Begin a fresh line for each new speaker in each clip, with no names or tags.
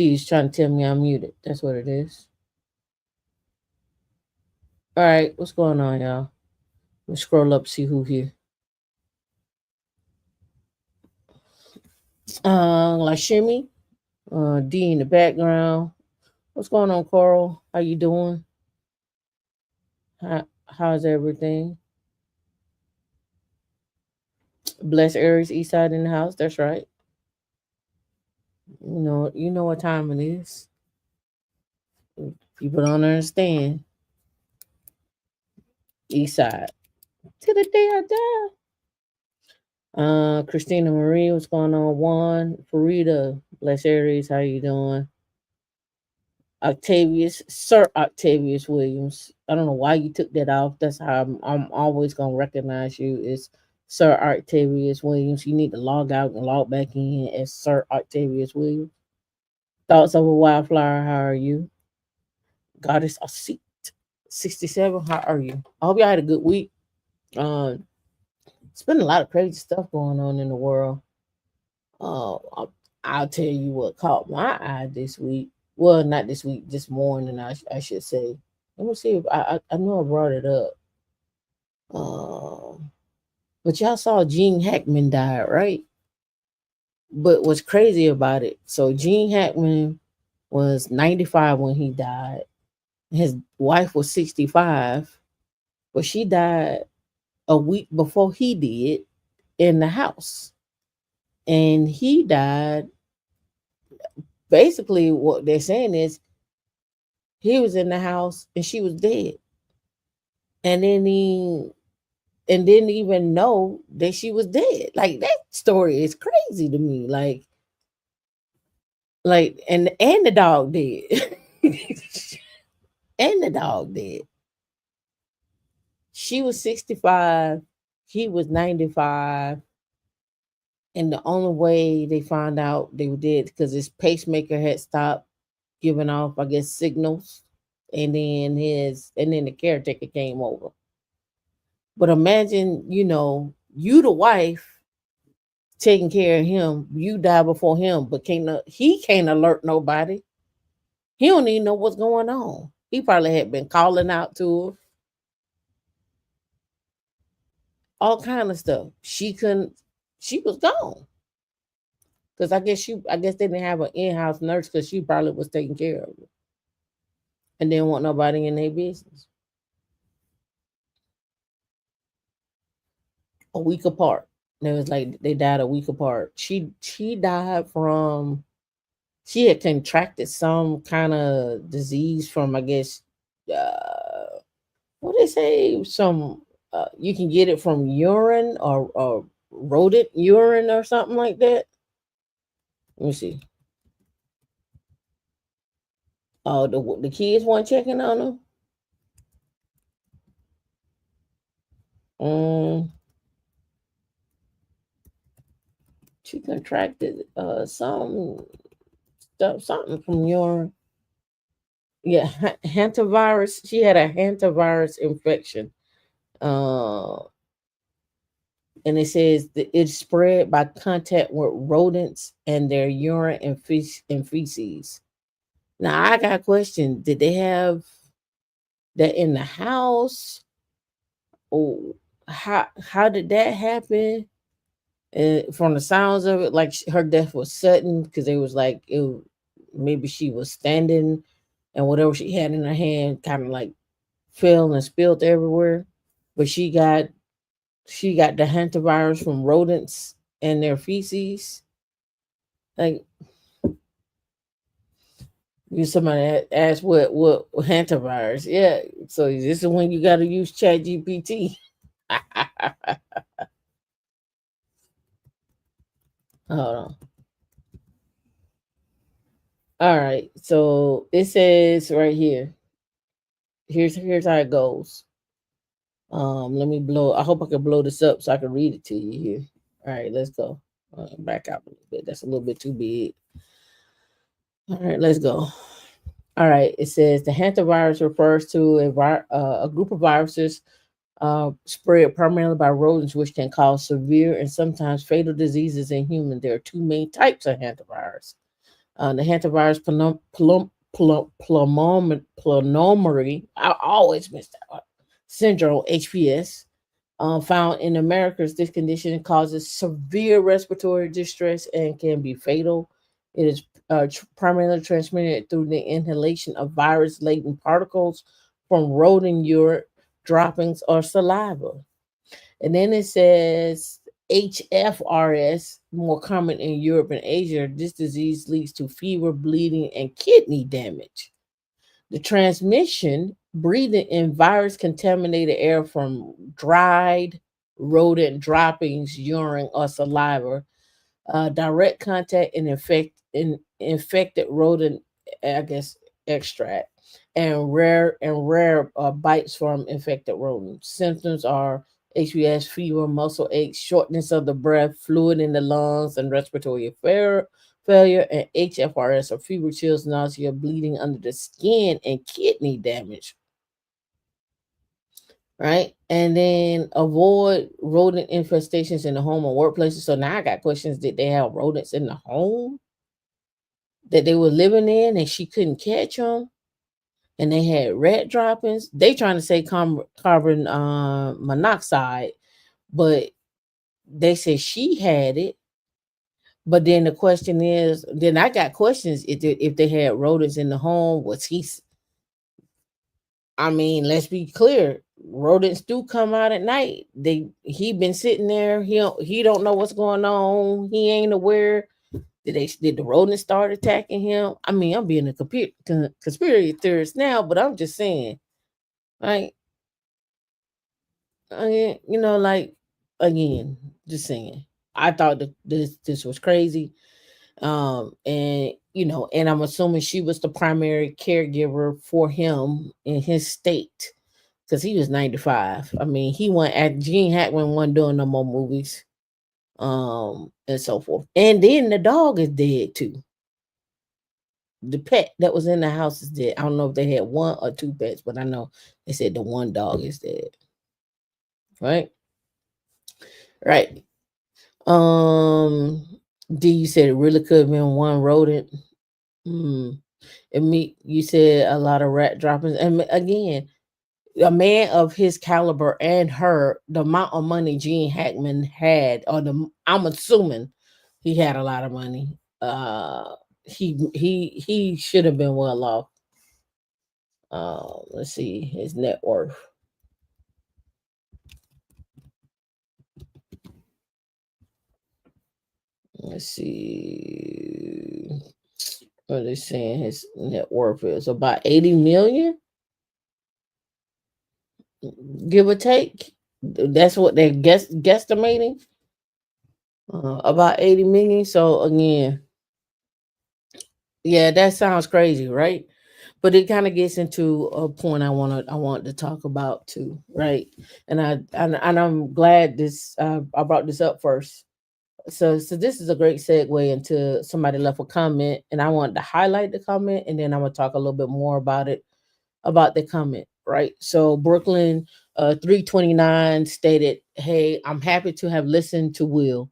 Steve's trying to tell me I'm muted. That's what it is. All right, what's going on, y'all? Let's scroll up, see who here. Lashimi, D in the background. What's going on, Coral? How you doing? How's everything? Bless Aries East Side in the house. That's right. You know what time it is. People don't understand. East Side. To the day I die. Christina Marie, what's going on? Juan, Farida, Bless Aries, how you doing? Octavius, Sir Octavius Williams. I don't know why you took that off. That's how I'm always gonna recognize you. It's Sir Octavius Williams. You need to log out and log back in as Sir Octavius Williams. Thoughts of a Wildflower, how are you? Goddess of Seat 67, how are you? I hope y'all had a good week. Um, it's been a lot of crazy stuff going on in the world. I'll tell you what caught my eye this week. Well, not this week, this morning, I should say. Let me see if I know I brought it up. But y'all saw Jean Hackman died, right? But what's crazy about it? So Jean Hackman was 95 when he died. His wife was 65, but she died a week before he did in the house. And he died. Basically, what they're saying is he was in the house and she was dead. And then he and didn't even know that she was dead. Like that story is crazy to me. Like and the dog dead. And the dog dead. She was 65, he was 95. And the only way they found out they were dead because his pacemaker had stopped giving off, I guess, signals. And then the caretaker came over. But imagine, you the wife taking care of him, you die before him, but he can't alert nobody. He don't even know what's going on. He probably had been calling out to her, all kind of stuff. She was gone. Because I guess they didn't have an in-house nurse because she probably was taking care of her. And didn't want nobody in their business. A week apart. And it was like they died a week apart. She died from she had contracted some kind of disease from, I guess, what they say, some you can get it from urine or rodent urine or something like that. Let me see. Oh, the kids weren't checking on them. Um, she contracted some stuff, something from urine. Yeah, hantavirus. She had a hantavirus infection. Uh, and it says that it's spread by contact with rodents and their urine and feces. Now I got a question: did they have that in the house? Or how did that happen? From the sounds of it, like her death was sudden because it was like maybe she was standing and whatever she had in her hand kind of like fell and spilled everywhere. But she got the hantavirus from rodents and their feces. Like somebody asked what hantavirus. Yeah, so this is when you got to use Chat GPT. Hold on. All right, so it says right here. Here's how it goes. Let me blow. I hope I can blow this up so I can read it to you here. All right, let's go. Back out a little bit. That's a little bit too big. All right, let's go. All right, it says the hantavirus refers to a group of viruses spread primarily by rodents, which can cause severe and sometimes fatal diseases in humans. There are two main types of hantavirus. The hantavirus pulmonary, I always miss that one, syndrome, HPS, found in Americas. This condition causes severe respiratory distress and can be fatal. It is primarily transmitted through the inhalation of virus laden particles from rodent urine, droppings, or saliva. And then it says HFRS, more common in Europe and Asia. This disease leads to fever, bleeding, and kidney damage. The transmission, breathing in virus contaminated air from dried rodent droppings, urine, or saliva, direct contact and infected rodent, I guess, extract, and rare bites from infected rodents. Symptoms are HBS, fever, muscle aches, shortness of the breath, fluid in the lungs, and respiratory failure, and HFRS or fever, chills, nausea, bleeding under the skin, and kidney damage. Right, and then avoid rodent infestations in the home or workplaces. So now I got questions: did they have rodents in the home that they were living in, and she couldn't catch them? And they had rat droppings. They trying to say carbon monoxide, but they said she had it. But then the question is, then I got questions if they had rodents in the home. Was he? I mean, let's be clear. Rodents do come out at night. He been sitting there. He don't know what's going on. He ain't aware. Did the rodents start attacking him? I mean, I'm being a conspiracy theorist now, but I'm just saying, like, like, again, just saying. I thought that this was crazy. And and I'm assuming she was the primary caregiver for him in his state because he was 95. I mean, he went at Gene Hackman wasn't doing no more movies, and so forth. And then the dog is dead too. The pet that was in the house is dead. I don't know if they had one or two pets, but I know they said the one dog is dead. Right, right. Um, D, you said it really could have been one rodent. Hmm. You said a lot of rat droppings, and again, a man of his caliber and her, the amount of money Gene Hackman had, I'm assuming he had a lot of money. He should have been well off. Let's see his net worth. Let's see what they saying his net worth is about 80 million, give or take. That's what they're guesstimating. About 80 million. So again, yeah, that sounds crazy, right? But it kind of gets into a point I want to talk about too, right? And I'm glad this I brought this up first. So this is a great segue into somebody left a comment, and I wanted to highlight the comment, and then I'm gonna talk a little bit more about the comment, right? So Brooklyn 329 stated, "Hey, I'm happy to have listened to Will.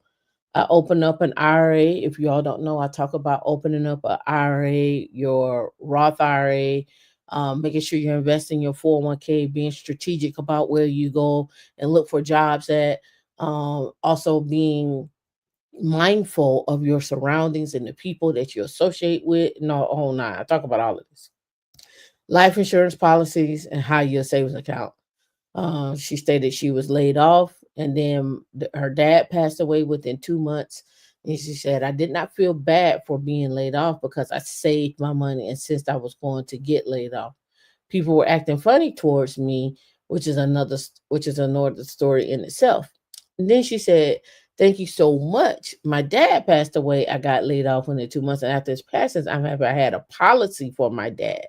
I open up an IRA. If you all don't know, I talk about opening up an IRA, your Roth IRA, making sure you're investing your 401k, being strategic about where you go and look for jobs at, also being mindful of your surroundings and the people that you associate with. No, whole nine. I talk about all of this. Life insurance policies and high yield savings account. She stated she was laid off, and then her dad passed away within 2 months. And she said, I did not feel bad for being laid off because I saved my money and since I was going to get laid off. People were acting funny towards me, which is another story in itself. And then she said, thank you so much. My dad passed away. I got laid off within 2 months. And after his passing, I'm happy I had a policy for my dad.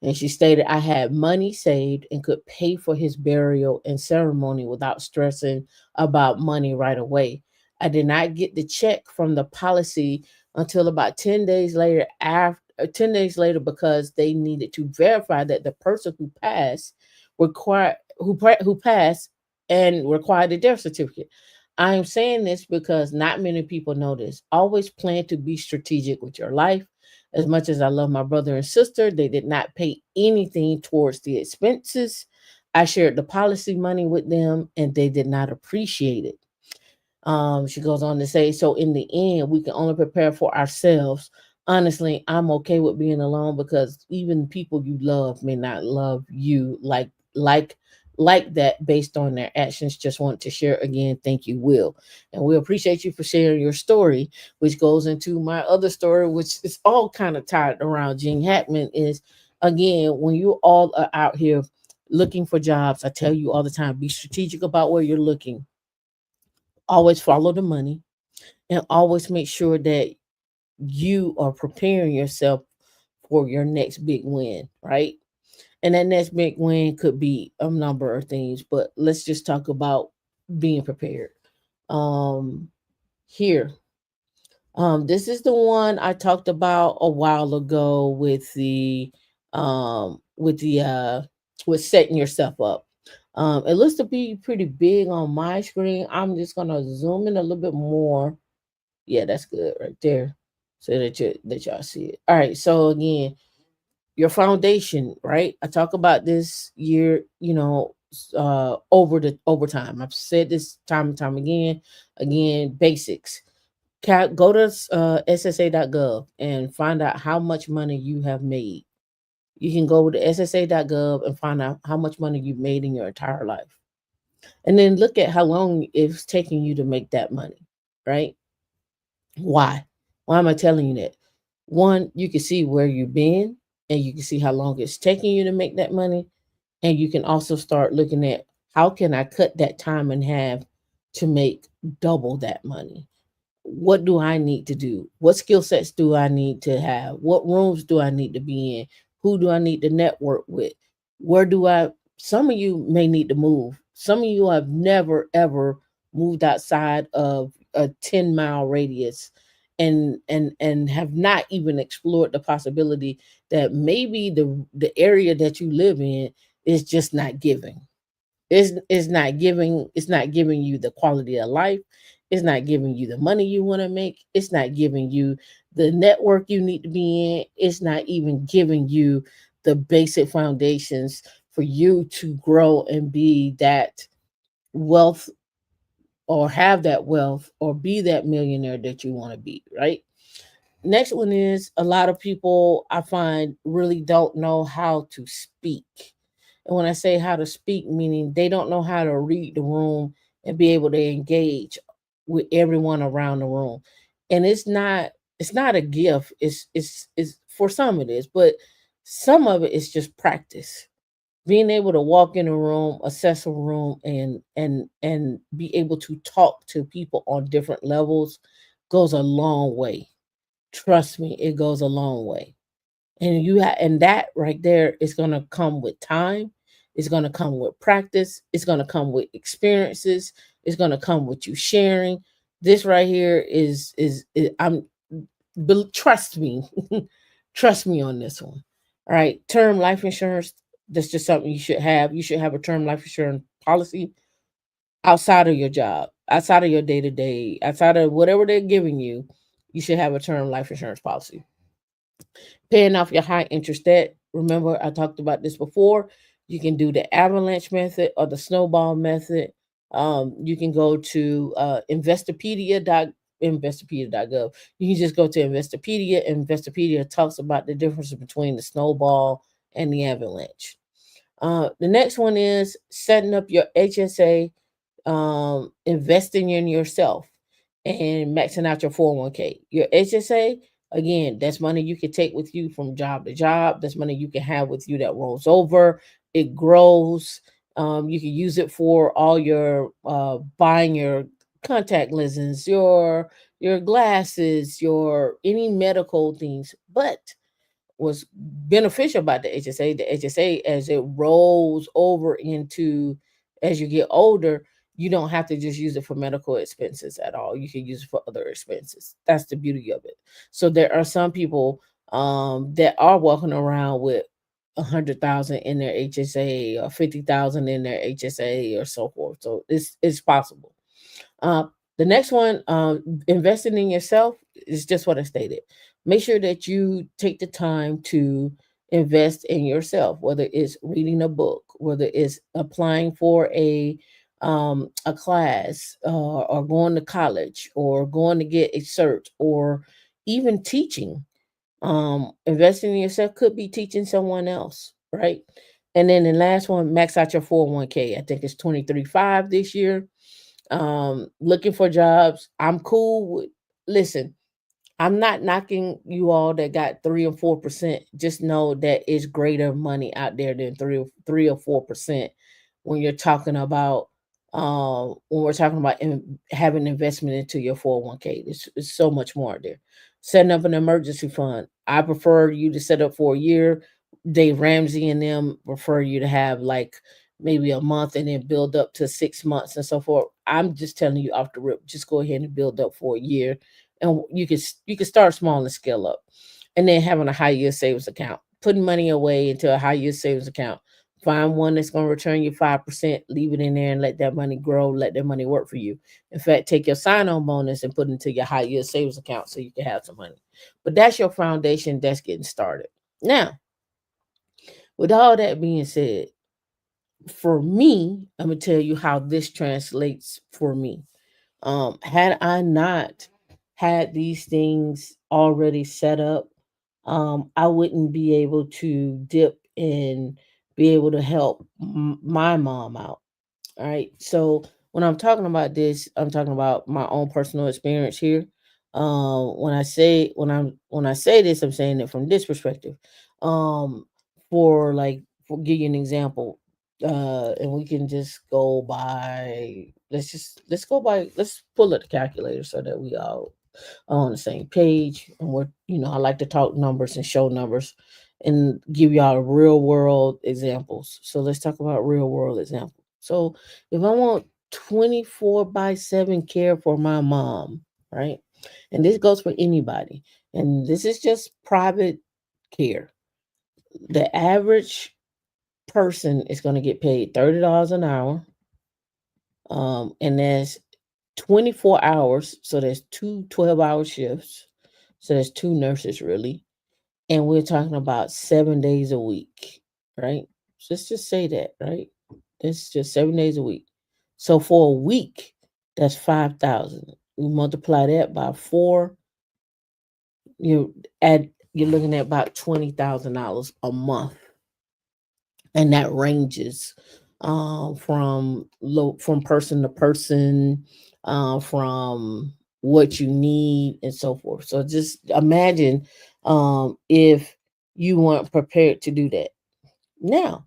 And she stated, I had money saved and could pay for his burial and ceremony without stressing about money right away. I did not get the check from the policy until about 10 days later, after 10 days later, because they needed to verify that the person who passed who passed and required a death certificate. I am saying this because not many people know this. Always plan to be strategic with your life. As much as I love my brother and sister, they did not pay anything towards the expenses. I shared the policy money with them and they did not appreciate it. She goes on to say, so in the end, we can only prepare for ourselves. Honestly, I'm okay with being alone because even people you love may not love you like that based on their actions. Just want to share again. Thank you, Will. And we appreciate you for sharing your story, which goes into my other story, which is all kind of tied around Jean Hackman. Is again, when you all are out here looking for jobs, I tell you all the time, be strategic about where you're looking. Always follow the money and always make sure that you are preparing yourself for your next big win, right? And that next big win could be a number of things, but let's just talk about being prepared. Um, Here, this is the one I talked about a while ago with the with setting yourself up. It looks to be pretty big on my screen. I'm just gonna zoom in a little bit more. Yeah, that's good right there. So that y'all see it. All right. So again, your foundation, right? I talk about this year, over time. I've said this time and time again. Again, basics. Go to ssa.gov and find out how much money you have made. You can go to ssa.gov and find out how much money you've made in your entire life. And then look at how long it's taking you to make that money, right? Why? Why am I telling you that? One, you can see where you've been and you can see how long it's taking you to make that money. And you can also start looking at how can I cut that time in half to make double that money? What do I need to do? What skill sets do I need to have? What rooms do I need to be in? Who do I need to network with? Where do I, some of you may need to move. Some of you have never ever moved outside of a 10-mile radius and have not even explored the possibility that maybe the area that you live in is just not giving. It's not giving you the quality of life. It's not giving you the money you want to make. It's not giving you the network you need to be in. It's not even giving you the basic foundations for you to grow and be that wealth or have that wealth or be that millionaire that you want to be, right? Next one is a lot of people I find really don't know how to speak. And when I say how to speak, meaning they don't know how to read the room and be able to engage with everyone around the room. And it's not a gift. It's for some it is, but some of it is just practice. Being able to walk in a room, assess a room, and be able to talk to people on different levels goes a long way. Trust me, it goes a long way. And that right there is going to come with time. It's going to come with practice. It's going to come with experiences. It's going to come with you sharing. This right here is trust me. Trust me on this one. All right, term life insurance, that's just something you should have. You should have a term life insurance policy outside of your job, outside of your day-to-day, outside of whatever they're giving you. You should have a term life insurance policy. Paying off your high interest debt. Remember, I talked about this before. You can do the avalanche method or the snowball method. You can go to investopedia.gov. You can just go to Investopedia. Investopedia talks about the difference between the snowball and the avalanche. The next one is setting up your HSA, investing in yourself and maxing out your 401k. Your HSA, again, that's money you can take with you from job to job. That's money you can have with you that rolls over. It grows. You can use it for all your buying your contact lenses, your glasses, your any medical things. But was beneficial about the HSA as it rolls over into as you get older, you don't have to just use it for medical expenses at all. You can use it for other expenses. That's the beauty of it. So there are some people that are walking around with 100,000 in their HSA or 50,000 in their HSA or so forth. So it's possible. Uh, the next one, investing in yourself is just what I stated. make sure that you take the time to invest in yourself, whether it's reading a book, whether it's applying for a class, or going to college, or going to get a cert, or even teaching. Investing in yourself could be teaching someone else, right? And then the last one, max out your 401k. I think it's 23.5 this year. Looking for jobs. I'm cool with, listen, I'm not knocking you all that got 3 or 4%. Just know that it's greater money out there than 3 or 4% when you're talking about when we're talking about having investment into your 401k. It's so much more there. Setting up an emergency fund. I prefer you to set up for a year. Dave Ramsey and them prefer you to have like maybe a month and then build up to 6 months and so forth. I'm just telling you off the rip, just go ahead and build up for a year, and you can start small and scale up. And then having a high yield savings account, putting money away into a high yield savings account. Find one that's going to return you 5%, leave it in there and let that money grow, let that money work for you. In fact, take your sign-on bonus and put it into your high yield savings account so you can have some money. But that's your foundation, that's getting started. Now, with all that being said, for me, I'm gonna tell you how this translates for me. Had I not had these things already set up, I wouldn't be able to dip and be able to help my mom out. All right. So when I'm talking about this, I'm talking about my own personal experience here. When I say this, I'm saying it from this perspective. Um, for like, for give you an example, and we can just go by. Let's pull up the calculator so that we all on the same page. And I like to talk numbers and show numbers and give y'all real world examples. So let's talk about real world examples. So if I want 24/7 care for my mom, right? And this goes for anybody, and this is just private care. The average person is going to get paid $30 an hour. And that's 24 hours. So there's two 12-hour shifts. So there's two nurses really. And we're talking about 7 days a week, right? So let's just say that, right? It's just 7 days a week. So for a week, that's 5,000. We multiply that by four, you add you're looking at about $20,000 a month, and that ranges from person to person, from what you need and so forth. So just imagine if you weren't prepared to do that. Now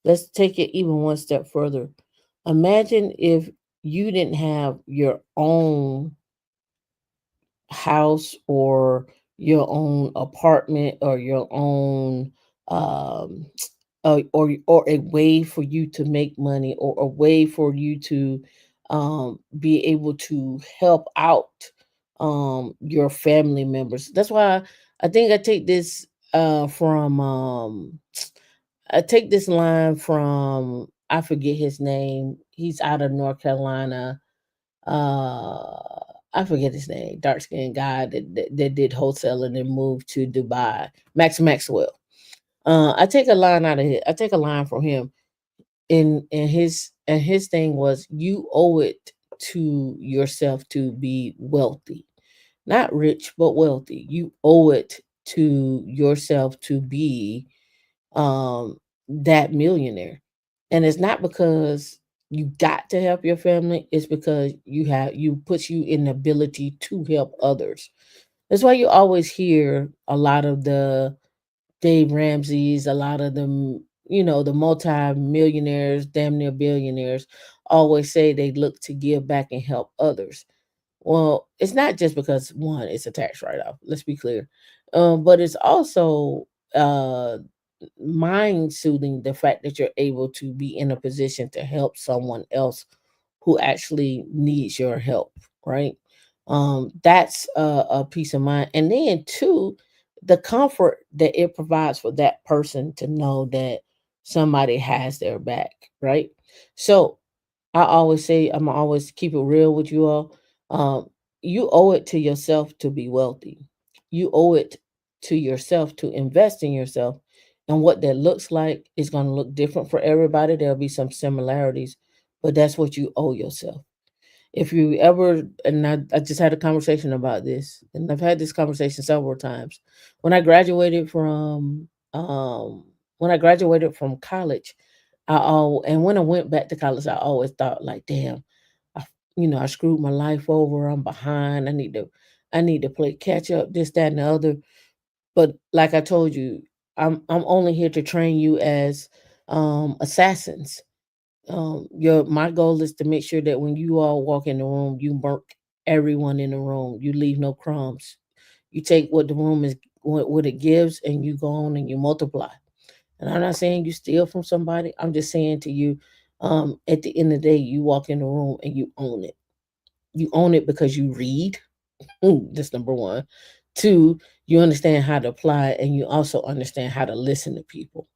let's take it even one step further. Imagine if you didn't have your own house, or your own apartment, or your own um or a way for you to make money, or a way for you to be able to help out your family members. That's why I think I take this from I take this line from, I forget his name, he's out of North Carolina. uh I forget his name. Dark skinned guy that did wholesale and then moved to Dubai. Max Maxwell. I take a line out of it. I take a line from him. And his thing was, you owe it to yourself to be wealthy, not rich but wealthy. You owe it to yourself to be that millionaire. And it's not because you got to help your family, it's because you puts you in the ability to help others. That's why you always hear a lot of the Dave Ramsey's, a lot of them, the multi-millionaires, damn near billionaires, always say they look to give back and help others. Well, it's not just because, one, it's a tax write-off. Let's be clear, but it's also uh, mind soothing, the fact that you're able to be in a position to help someone else who actually needs your help, right? That's a peace of mind, and then two, the comfort that it provides for that person to know that somebody has their back, right? So I always say, I'm always keep it real with you all. Um, you owe it to yourself to be wealthy. You owe it to yourself to invest in yourself. And what that looks like is going to look different for everybody. There'll be some similarities, but that's what you owe yourself. If you ever, and I just had a conversation about this, and I've had this conversation several times. When I graduated from, when I graduated from college, and when I went back to college, I always thought like, damn, I, I screwed my life over. I'm behind. I need to play catch up. This, that, and the other. But like I told you, I'm only here to train you as assassins. Your My goal is to make sure that when you all walk in the room, you mark everyone in the room. You leave no crumbs. You take what the room is, what it gives, and you go on and you multiply. And I'm not saying you steal from somebody. I'm just saying to you, at the end of the day, you walk in the room and you own it. You own it because you read. That's number one. Two, you understand how to apply it, and you also understand how to listen to people.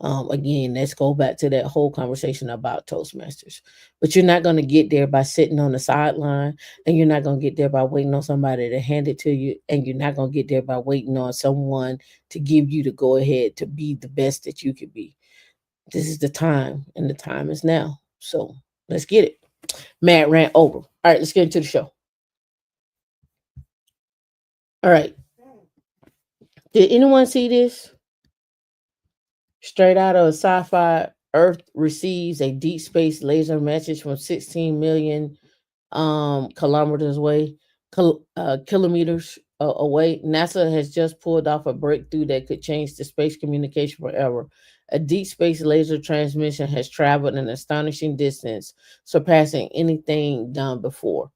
Again, let's go back to that whole conversation about Toastmasters. But you're not going to get there by sitting on the sideline, and you're not going to get there by waiting on somebody to hand it to you, and you're not going to get there by waiting on someone to give you the go ahead to be the best that you could be. This is the time, and the time is now. So let's get it. Mad rant over. All right, let's get into the show. All right. Did anyone see this? Straight out of sci-fi, Earth receives a deep space laser message from 16 million kilometers away, kilometers away. NASA has just pulled off a breakthrough that could change the space communication forever. A deep space laser transmission has traveled an astonishing distance, surpassing anything done before.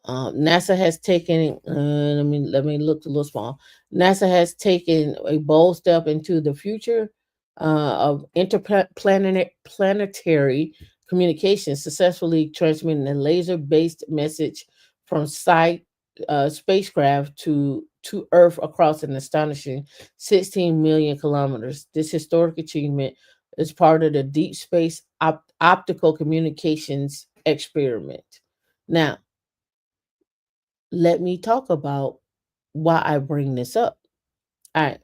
NASA has taken. Let me look a little small. NASA has taken a bold step into the future of interplanetary planetary communication, successfully transmitting a laser-based message from spacecraft to Earth across an astonishing 16 million kilometers. This historic achievement is part of the deep space optical communications experiment. Now, let me talk about why I bring this up. All right.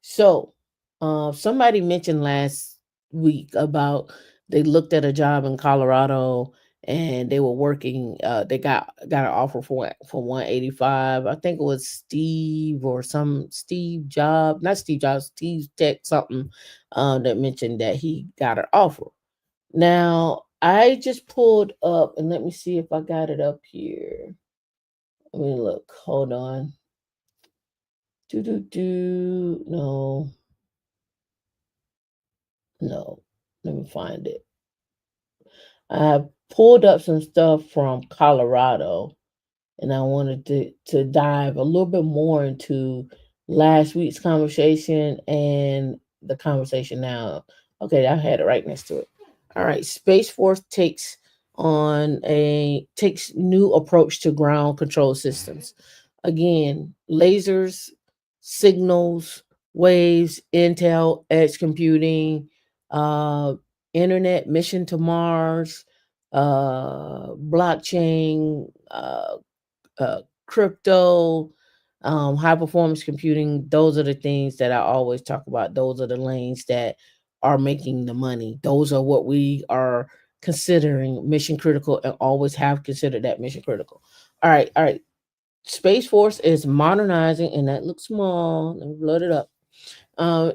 So, somebody mentioned last week about they looked at a job in Colorado and they were working. They got an offer for 185. I think it was Steve or some Steve Job, not Steve Jobs, Steve Tech something. That mentioned that he got an offer. Now, I just pulled up and let me see if I got it up here. Let me look. Hold on. Do do do. No, no. Let me find it. I have pulled up some stuff from Colorado, and I wanted to dive a little bit more into last week's conversation and the conversation now. Okay, I had it right next to it. All right, Space Force takes new approach to ground control systems. Again, lasers, signals, waves, intel, edge computing, uh, internet, mission to Mars, blockchain, crypto, high performance computing. Those are the things that I always talk about. Those are the lanes that are making the money. Those are what we are considering mission critical and always have considered that mission critical. All right, all right. Space Force is modernizing, and that looks small. Let me load it up.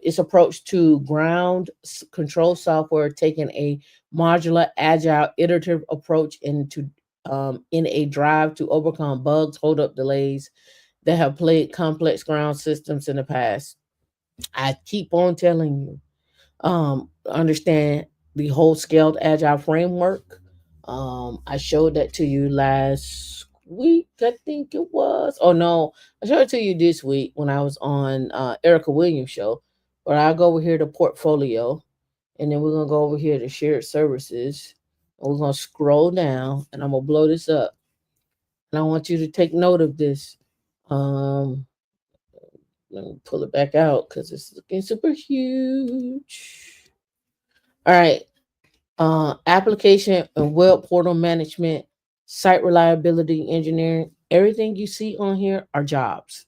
Its approach to control software, taking a modular, agile, iterative approach in a drive to overcome bugs, hold up delays that have plagued complex ground systems in the past. I keep on telling you, understand the whole scaled agile framework. I showed that to you last week, I think it was. Oh no, I showed it to you this week when I was on Erica Williams show. But I'll go over here to portfolio, and then we're gonna go over here to shared services, and we're gonna scroll down, and I'm gonna blow this up. And I want you to take note of this. Um, Let me pull it back out because it's looking super huge. All right. Application and web portal management, site reliability engineering. Everything you see on here are jobs.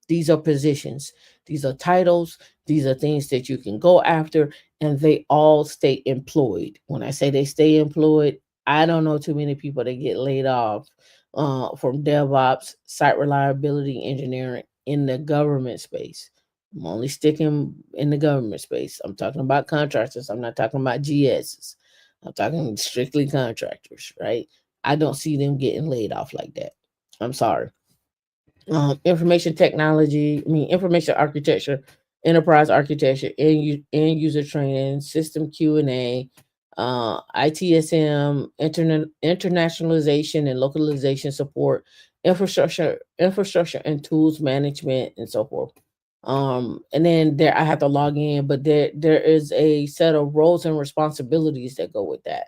These are positions, these are titles, these are things that you can go after, and they all stay employed. When I say they stay employed, I don't know too many people that get laid off from DevOps, site reliability engineering in the government space. I'm only sticking in the government space. I'm talking about contractors. I'm not talking about GSs. I'm talking strictly contractors, right? I don't see them getting laid off like that. I'm sorry. Information technology, information architecture, enterprise architecture, end user training, system Q&A, ITSM, internationalization and localization support, infrastructure and tools management, and so forth. And then there I have to log in, but there is a set of roles and responsibilities that go with that.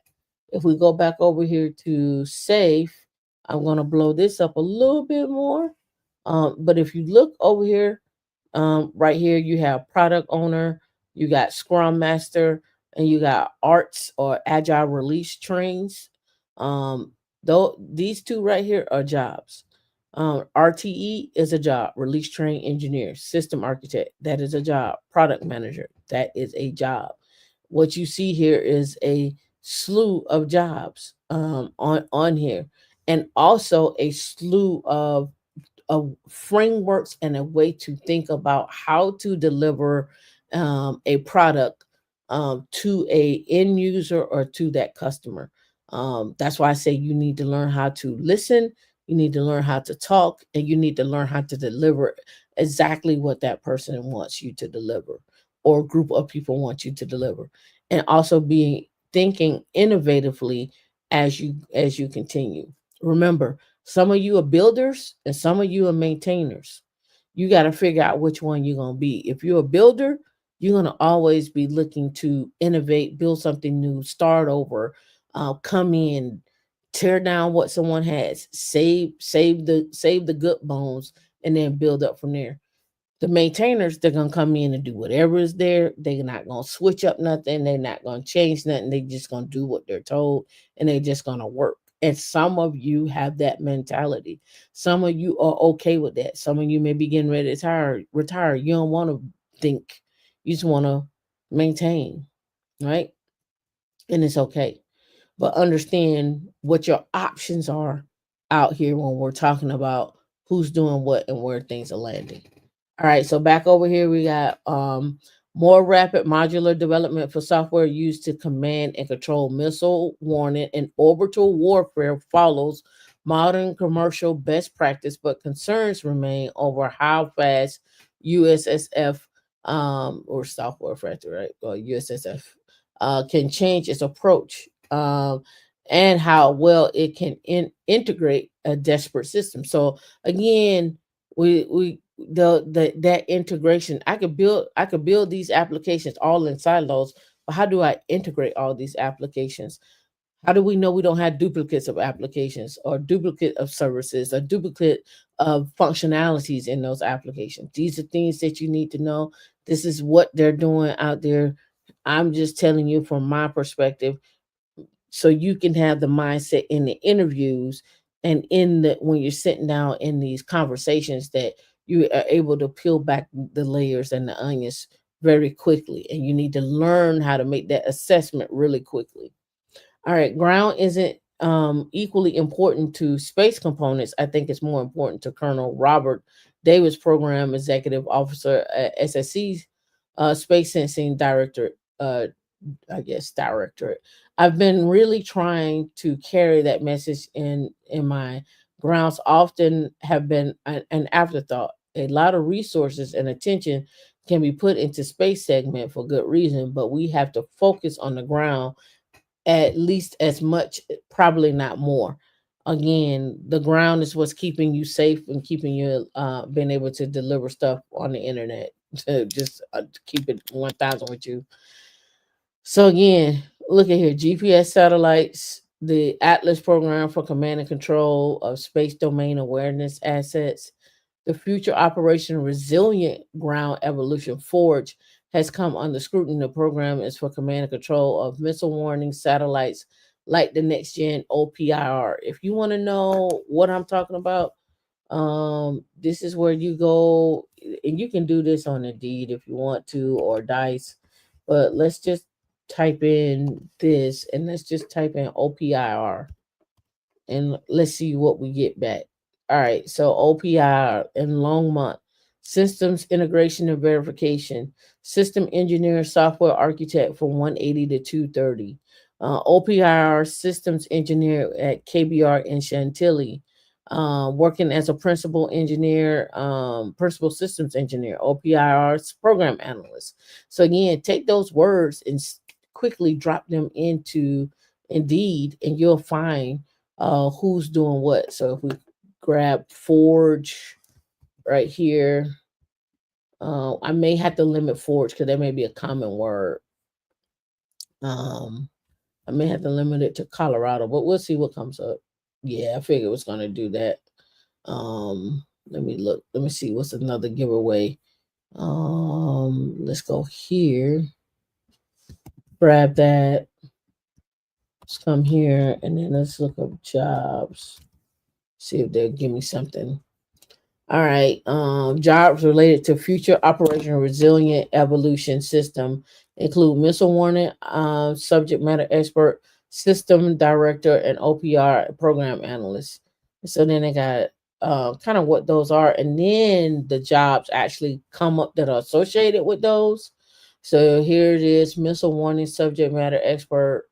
If we go back over here to safe, I'm gonna blow this up a little bit more. But if you look over here, right here, you have product owner, you got scrum master, and you got arts or agile release trains. Um, though these two right here are jobs. RTE is a job, release train engineer, system architect, that is a job, product manager, that is a job. What you see here is a slew of jobs on here, and also a slew of frameworks and a way to think about how to deliver a product to a end user or to that customer. That's why I say you need to learn how to listen, you need to learn how to talk, and you need to learn how to deliver exactly what that person wants you to deliver, or a group of people want you to deliver, and also being thinking innovatively as you continue. Remember, some of you are builders and some of you are maintainers. You got to figure out which one you're going to be. If you're a builder, you're going to always be looking to innovate, build something new, start over, come in, tear down what someone has, save the good bones, and then build up from there. The maintainers, they're gonna come in and do whatever is there. They're not gonna switch up nothing. They're not gonna change nothing. They just gonna do what they're told, and they're just gonna work. And some of you have that mentality. Some of you are okay with that. Some of you may be getting ready to retire. You don't want to think. You just want to maintain, right? And it's okay. But understand what your options are out here when we're talking about who's doing what and where things are landing. All right, so back over here we got more rapid modular development for software used to command and control missile warning and orbital warfare follows modern commercial best practice, but concerns remain over how fast USSF or software factory, right? Or USSF can change its approach, and how well it can integrate a desperate system. So again, we the that integration, I could build these applications all in silos, but how do I integrate all these applications? How do we know we don't have duplicates of applications or duplicate of services or duplicate of functionalities in those applications? These are things that you need to know. This is what they're doing out there. I'm just telling you from my perspective, so you can have the mindset in the interviews and in the when you're sitting down in these conversations, that you are able to peel back the layers and the onions very quickly, and you need to learn how to make that assessment really quickly. All right, ground isn't equally important to space components. I think it's more important to Colonel Robert Davis, Program Executive Officer at SSC's Space Sensing Director, I guess directorate. I've been really trying to carry that message in my grounds. Often have been an afterthought. A lot of resources and attention can be put into space segment for good reason, but we have to focus on the ground at least as much, probably not more. Again, the ground is what's keeping you safe and keeping you being able to deliver stuff on the internet. To just keep it 1,000 with you. So again, look at here: GPS satellites, the Atlas program for command and control of space domain awareness assets, the Future Operation Resilient Ground Evolution Forge has come under scrutiny. The program is for command and control of missile warning satellites like the next gen OPIR. If you want to know what I'm talking about, This is where you go, and you can do this on Indeed if you want to, or Dice. But let's just type in this, and let's just type in OPIR, and let's see what we get back. All right, so OPIR in Longmont, systems integration and verification, system engineer, software architect from 180 to 230. OPIR systems engineer at KBR in Chantilly, working as a principal engineer, principal systems engineer, OPIR's program analyst. So again, take those words and quickly drop them into Indeed, and you'll find who's doing what. So if we grab Forge right here, I may have to limit Forge because that may be a common word. Um, I may have to limit it to Colorado, but we'll see what comes up. Yeah, I figured it was gonna do that. Let me look. Let me see what's another giveaway. Let's go here. Grab that. Let's come here and then let's look up jobs. See if they'll give me something. All right. Jobs related to future operation resilient evolution system include missile warning, subject matter expert, system director, and OPR program analyst. So then they got kind of what those are, and then the jobs actually come up that are associated with those. So here it is: missile warning, subject matter expert,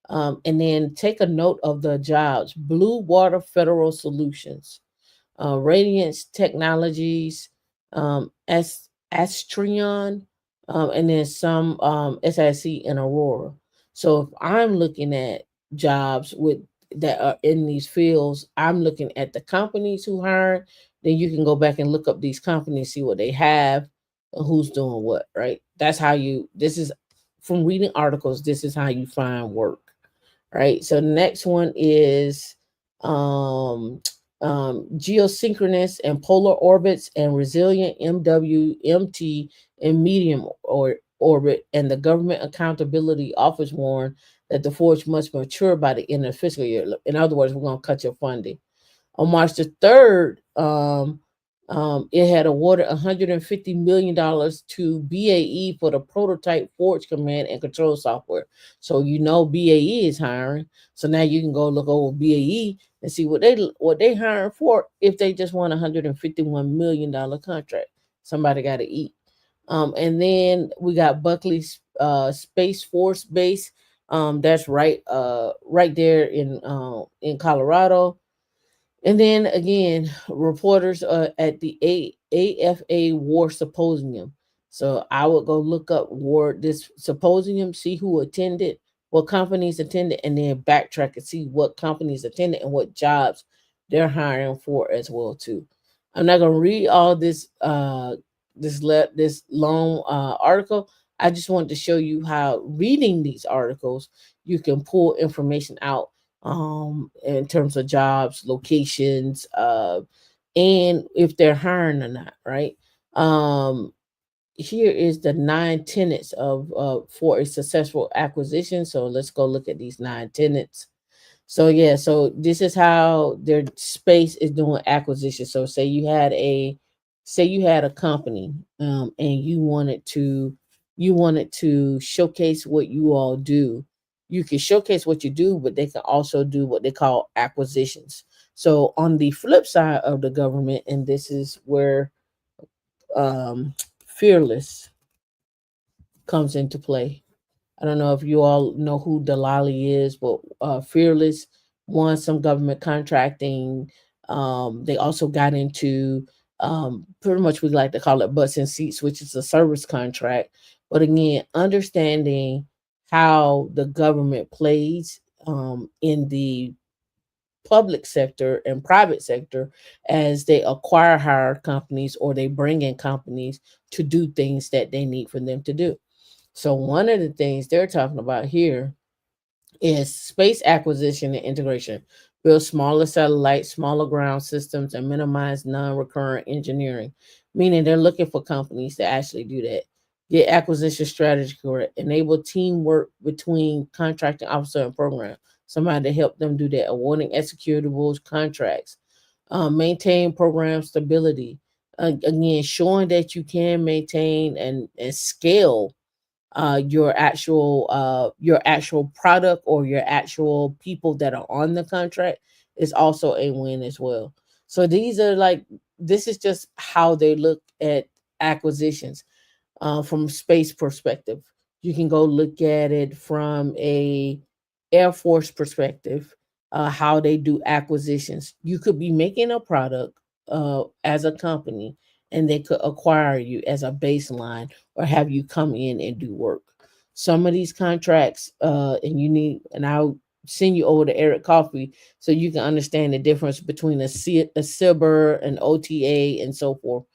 and then take a note of the jobs: Blue Water Federal Solutions, Radiance Technologies, Astrion, and then some SIC and Aurora. So if I'm looking at jobs with that are in these fields, I'm looking at the companies who hire. Then you can go back and look up these companies, see what they have, and who's doing what. Right? That's how you. This is from reading articles. This is how you find work. Right? So the next one is um geosynchronous and polar orbits and resilient MWMT in medium or orbit, and the Government Accountability Office warned that the forge must mature by the end of the fiscal year. In other words, we're going to cut your funding. On March the 3rd, it had awarded $150 million to BAE for the prototype Forge command and control software. So you know BAE is hiring. So now you can go look over BAE and see what they hiring for if they just won $151 million contract. Somebody got to eat. And then we got Buckley's Space Force Base. That's right there in Colorado. And then again, reporters at the AFA War Symposium. So I would go look up this symposium, see who attended, what companies attended, and then backtrack and see what companies attended and what jobs they're hiring for as well too. I'm not gonna read all this long article. I just wanted to show you how reading these articles you can pull information out in terms of jobs, locations, and if they're hiring or not, right? Um Here is the 9 tenets of for a successful acquisition. So let's go look at these 9 tenets. So yeah, so this is how their space is doing acquisition. So say you had a company, and you wanted to showcase what you all do. You can showcase what you do, but they can also do what they call acquisitions. So on the flip side of the government, and this is where um, fearless comes into play. I don't know if you all know who Delali is, but Fearless won some government contracting. They also got into pretty much we like to call it butts and seats, which is a service contract. But again, understanding how the government plays in the public sector and private sector as they acquire hire companies or they bring in companies to do things that they need for them to do. So one of the things they're talking about here is space acquisition and integration. Build smaller satellites, smaller ground systems, and minimize non-recurrent engineering. Meaning they're looking for companies to actually do that. Get acquisition strategy correct. Enable teamwork between contracting officer and program. Somebody to help them do that. Awarding executables, contracts. Maintain program stability. Again, showing that you can maintain and scale your actual product or your actual people that are on the contract is also a win as well. So these are like, this is just how they look at acquisitions from space perspective. You can go look at it from a Air Force perspective, how they do acquisitions. You could be making a product as a company, and they could acquire you as a baseline or have you come in and do work. Some of these contracts, and you need, and I'll send you over to Eric Coffee so you can understand the difference between a SIBR, an OTA, and so forth.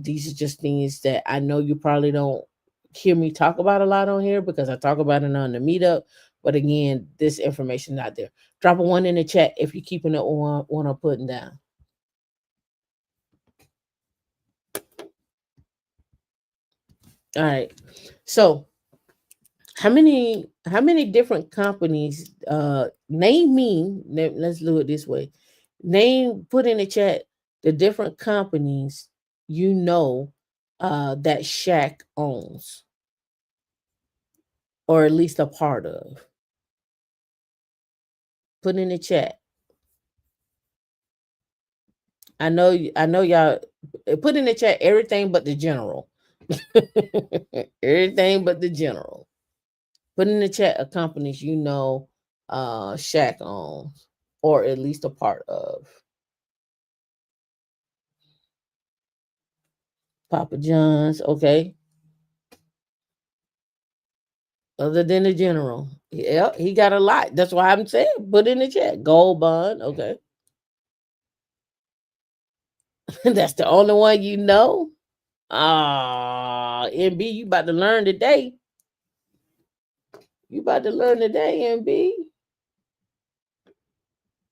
These are just things that I know you probably don't hear me talk about a lot on here because I talk about it on the meetup. But again, this information not there. Drop a one in the chat if you're keeping it on what I'm putting down. All right. So how many different companies name me, let's do it this way. Name, put in the chat the different companies you know that Shaq owns or at least a part of. Put in the chat. I know y'all put in the chat everything but the general. Everything but the general. Put in the chat of companies you know Shaq owns or at least a part of. Papa John's, okay. Other than the general. Yeah, he got a lot. That's why I'm saying put in the chat. Gold bond, okay. That's the only one you know. Ah, MB, you about to learn today. You about to learn today, MB.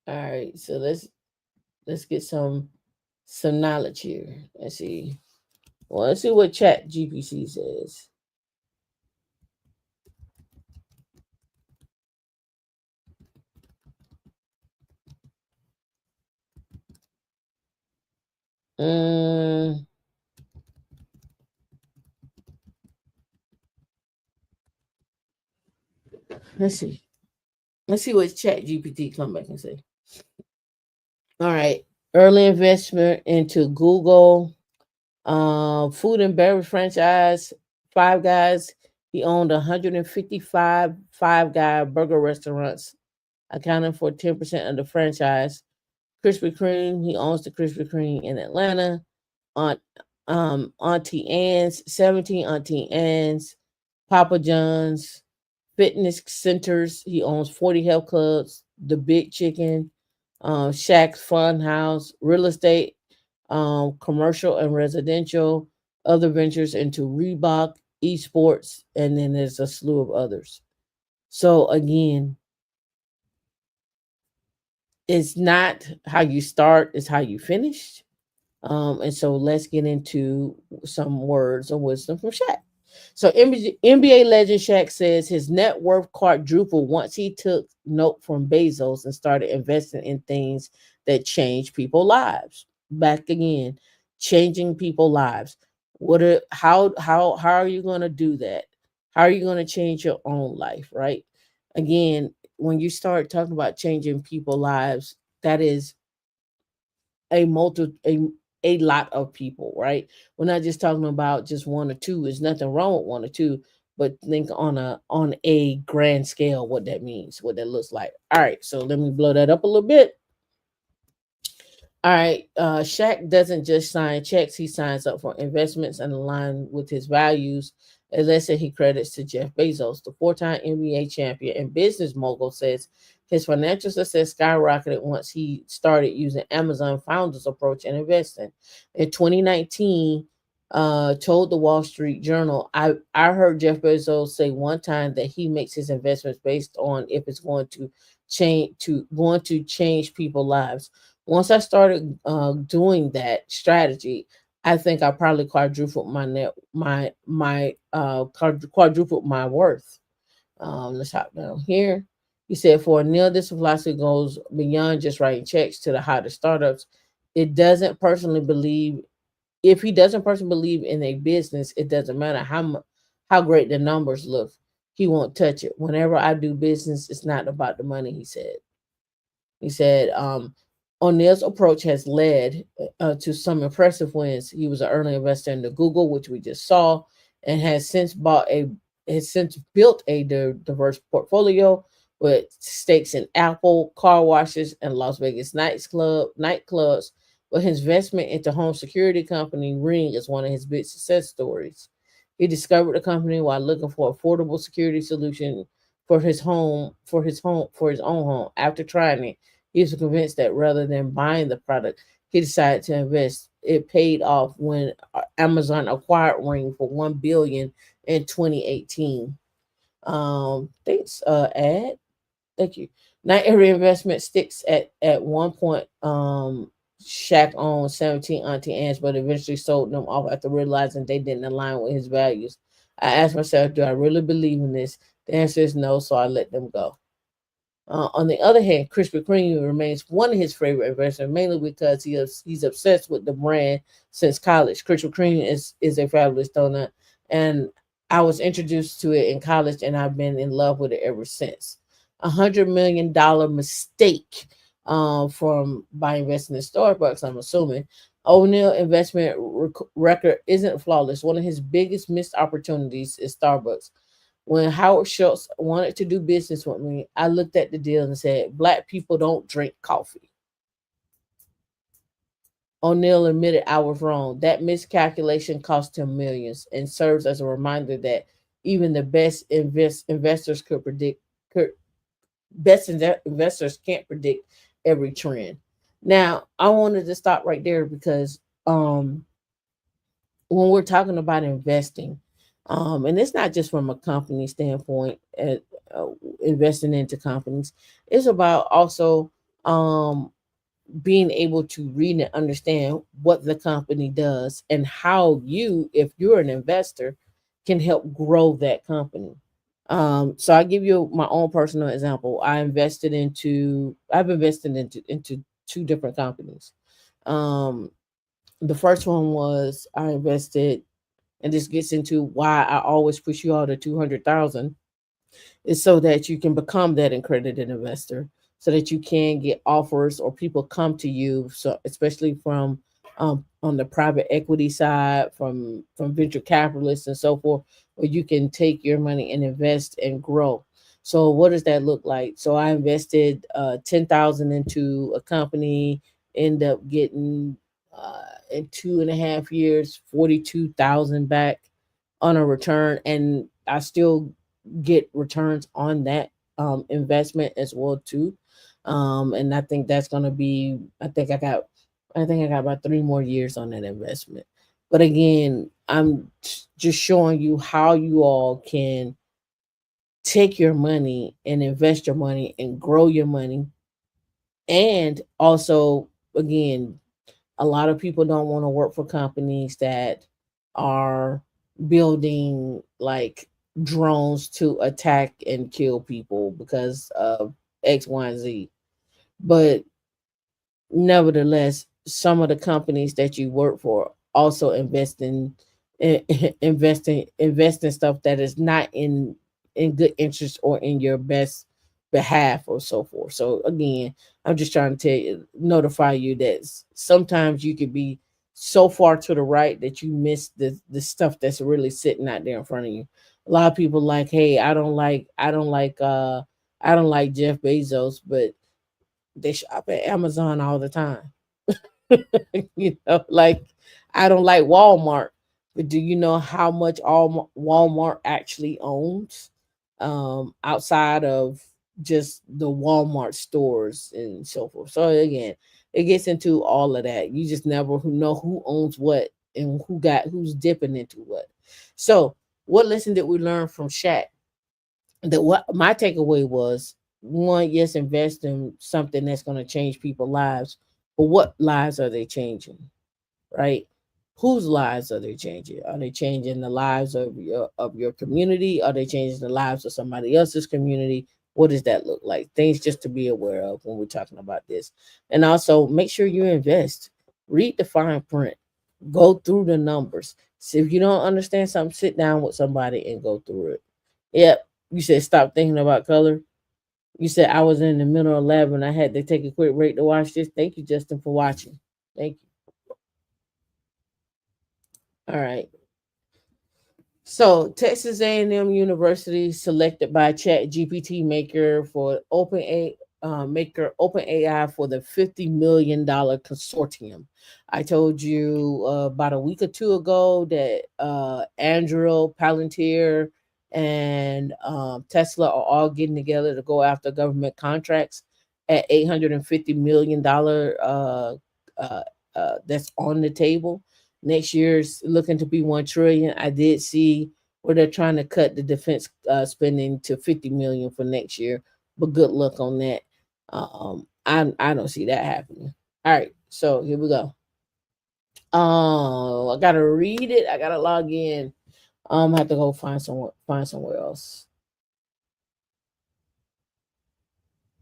All right, so let's get some knowledge here. Let's see. Well, let's see what Chat GPC says. Mm, let's see. Let's see what Chat GPT come back and say. All right. Early investment into Google, food and beverage franchise, Five Guys. He owned 155 Five Guy burger restaurants, accounting for 10% of the franchise. Krispy Kreme, he owns the Krispy Kreme in Atlanta. Aunt Auntie Anne's, 17 Auntie Anne's, Papa John's, fitness centers. He owns 40 health clubs, the Big Chicken, Shaq's Fun House, real estate, commercial and residential, other ventures into Reebok, esports, and then there's a slew of others. So again, it's not how you start, it's how you finish. And so let's get into some words of wisdom from Shaq. So NBA legend Shaq says his net worth quadrupled once he took note from Bezos and started investing in things that change people's lives. Back again, changing people's lives. How are you going to do that? How are you going to change your own life, right? Again, when you start talking about changing people's lives, that is a multi a lot of people, right? We're not just talking about just one or two. There's nothing wrong with one or two, but think on a grand scale what that means, what that looks like. All right, so let me blow that up a little bit. All right, Shaq doesn't just sign checks; he signs up for investments and align with his values. A lesson he credits to Jeff Bezos, the four-time NBA champion and business mogul, says his financial success skyrocketed once he started using Amazon founders approach in investing. In 2019, told the Wall Street Journal, I heard Jeff Bezos say one time that he makes his investments based on if it's going to change people's lives. Once I started doing that strategy, I think I probably quadrupled quadrupled my worth. Let's hop down here. He said, for Neil, this philosophy goes beyond just writing checks to the hottest startups. It doesn't personally believe If he doesn't personally believe in a business, it doesn't matter how great the numbers look. He won't touch it. Whenever I do business, it's not about the money. He said, O'Neill's approach has led to some impressive wins. He was an early investor into Google, which we just saw, and has since built a diverse portfolio with stakes in Apple, car washes, and Las Vegas nightclubs. But his investment into home security company Ring is one of his big success stories. He discovered the company while looking for affordable security solution for his own home. After trying it, he was convinced that rather than buying the product, he decided to invest. It paid off when Amazon acquired Ring for 1 billion in 2018. Thanks, Ad. Thank you. Night area investment sticks at one point. Shaq owned 17 Auntie Anne's, but eventually sold them off after realizing they didn't align with his values. I asked myself, do I really believe in this? The answer is no, so I let them go. On the other hand, Krispy Kreme remains one of his favorite investments, mainly because he's obsessed with the brand since college. Krispy Kreme is a fabulous donut, and I was introduced to it in college, and I've been in love with it ever since. $100 million mistake from by investing in Starbucks, I'm assuming. O'Neill investment record isn't flawless. One of his biggest missed opportunities is Starbucks. When Howard Schultz wanted to do business with me, I looked at the deal and said, Black people don't drink coffee. O'Neill admitted I was wrong. That miscalculation cost him millions and serves as a reminder that even the investors could, investors can't predict every trend. Now, I wanted to stop right there because when we're talking about investing, and it's not just from a company standpoint, investing into companies, it's about also being able to read and understand what the company does and how you, if you're an investor, can help grow that company. So I give you my own personal example. I've invested into two different companies. Um, the first one was I invested, and this gets into why I always push you all to 200,000, is so that you can become that accredited investor, so that you can get offers or people come to you. So especially from on the private equity side, from venture capitalists and so forth, where you can take your money and invest and grow. So what does that look like? So I invested 10,000 into a company, end up getting in 2.5 years 42,000 back on a return, and I still get returns on that investment as well too. And I think that's gonna be. I think I got about 3 more years on that investment. But again, I'm just showing you how you all can take your money and invest your money and grow your money. And also, again, a lot of people don't want to work for companies that are building like drones to attack and kill people because of X, Y, and Z. But nevertheless, some of the companies that you work for also invest in stuff that is not in good interest or in your best behalf or so forth. So again, I'm just trying to notify you that sometimes you could be so far to the right that you miss the stuff that's really sitting out there in front of you. A lot of people like, hey, I don't like Jeff Bezos, but they shop at Amazon all the time. Like, I don't like Walmart, but do you know how much all Walmart actually owns, outside of just the Walmart stores and so forth? So again, it gets into all of that. You just never know who owns what and who's dipping into what. So, what lesson did we learn from Shaq? That what my takeaway was: one, yes, invest in something that's going to change people's lives, but what lives are they changing? Right? Whose lives are they changing? Are they changing the lives of your community? Are they changing the lives of somebody else's community? What does that look like? Things just to be aware of when we're talking about this. And also make sure you invest. Read the fine print. Go through the numbers. So if you don't understand something, sit down with somebody and go through it. Yep. You said stop thinking about color. You said I was in the middle of lab and I had to take a quick break to watch this. Thank you, Justin, for watching. Thank you. All right. So, Texas A&M University selected by Chat GPT maker for Open AI for the $50 million consortium. I told you about a week or two ago that Andrew, Palantir, and Tesla are all getting together to go after government contracts at $850 million. Uh, that's on the table. Next year's looking to be 1 trillion. I did see where they're trying to cut the defense spending to 50 million for next year, but good luck on that. I don't see that happening. All right, so here we go. I gotta read it. I gotta log in. I have to go find somewhere else.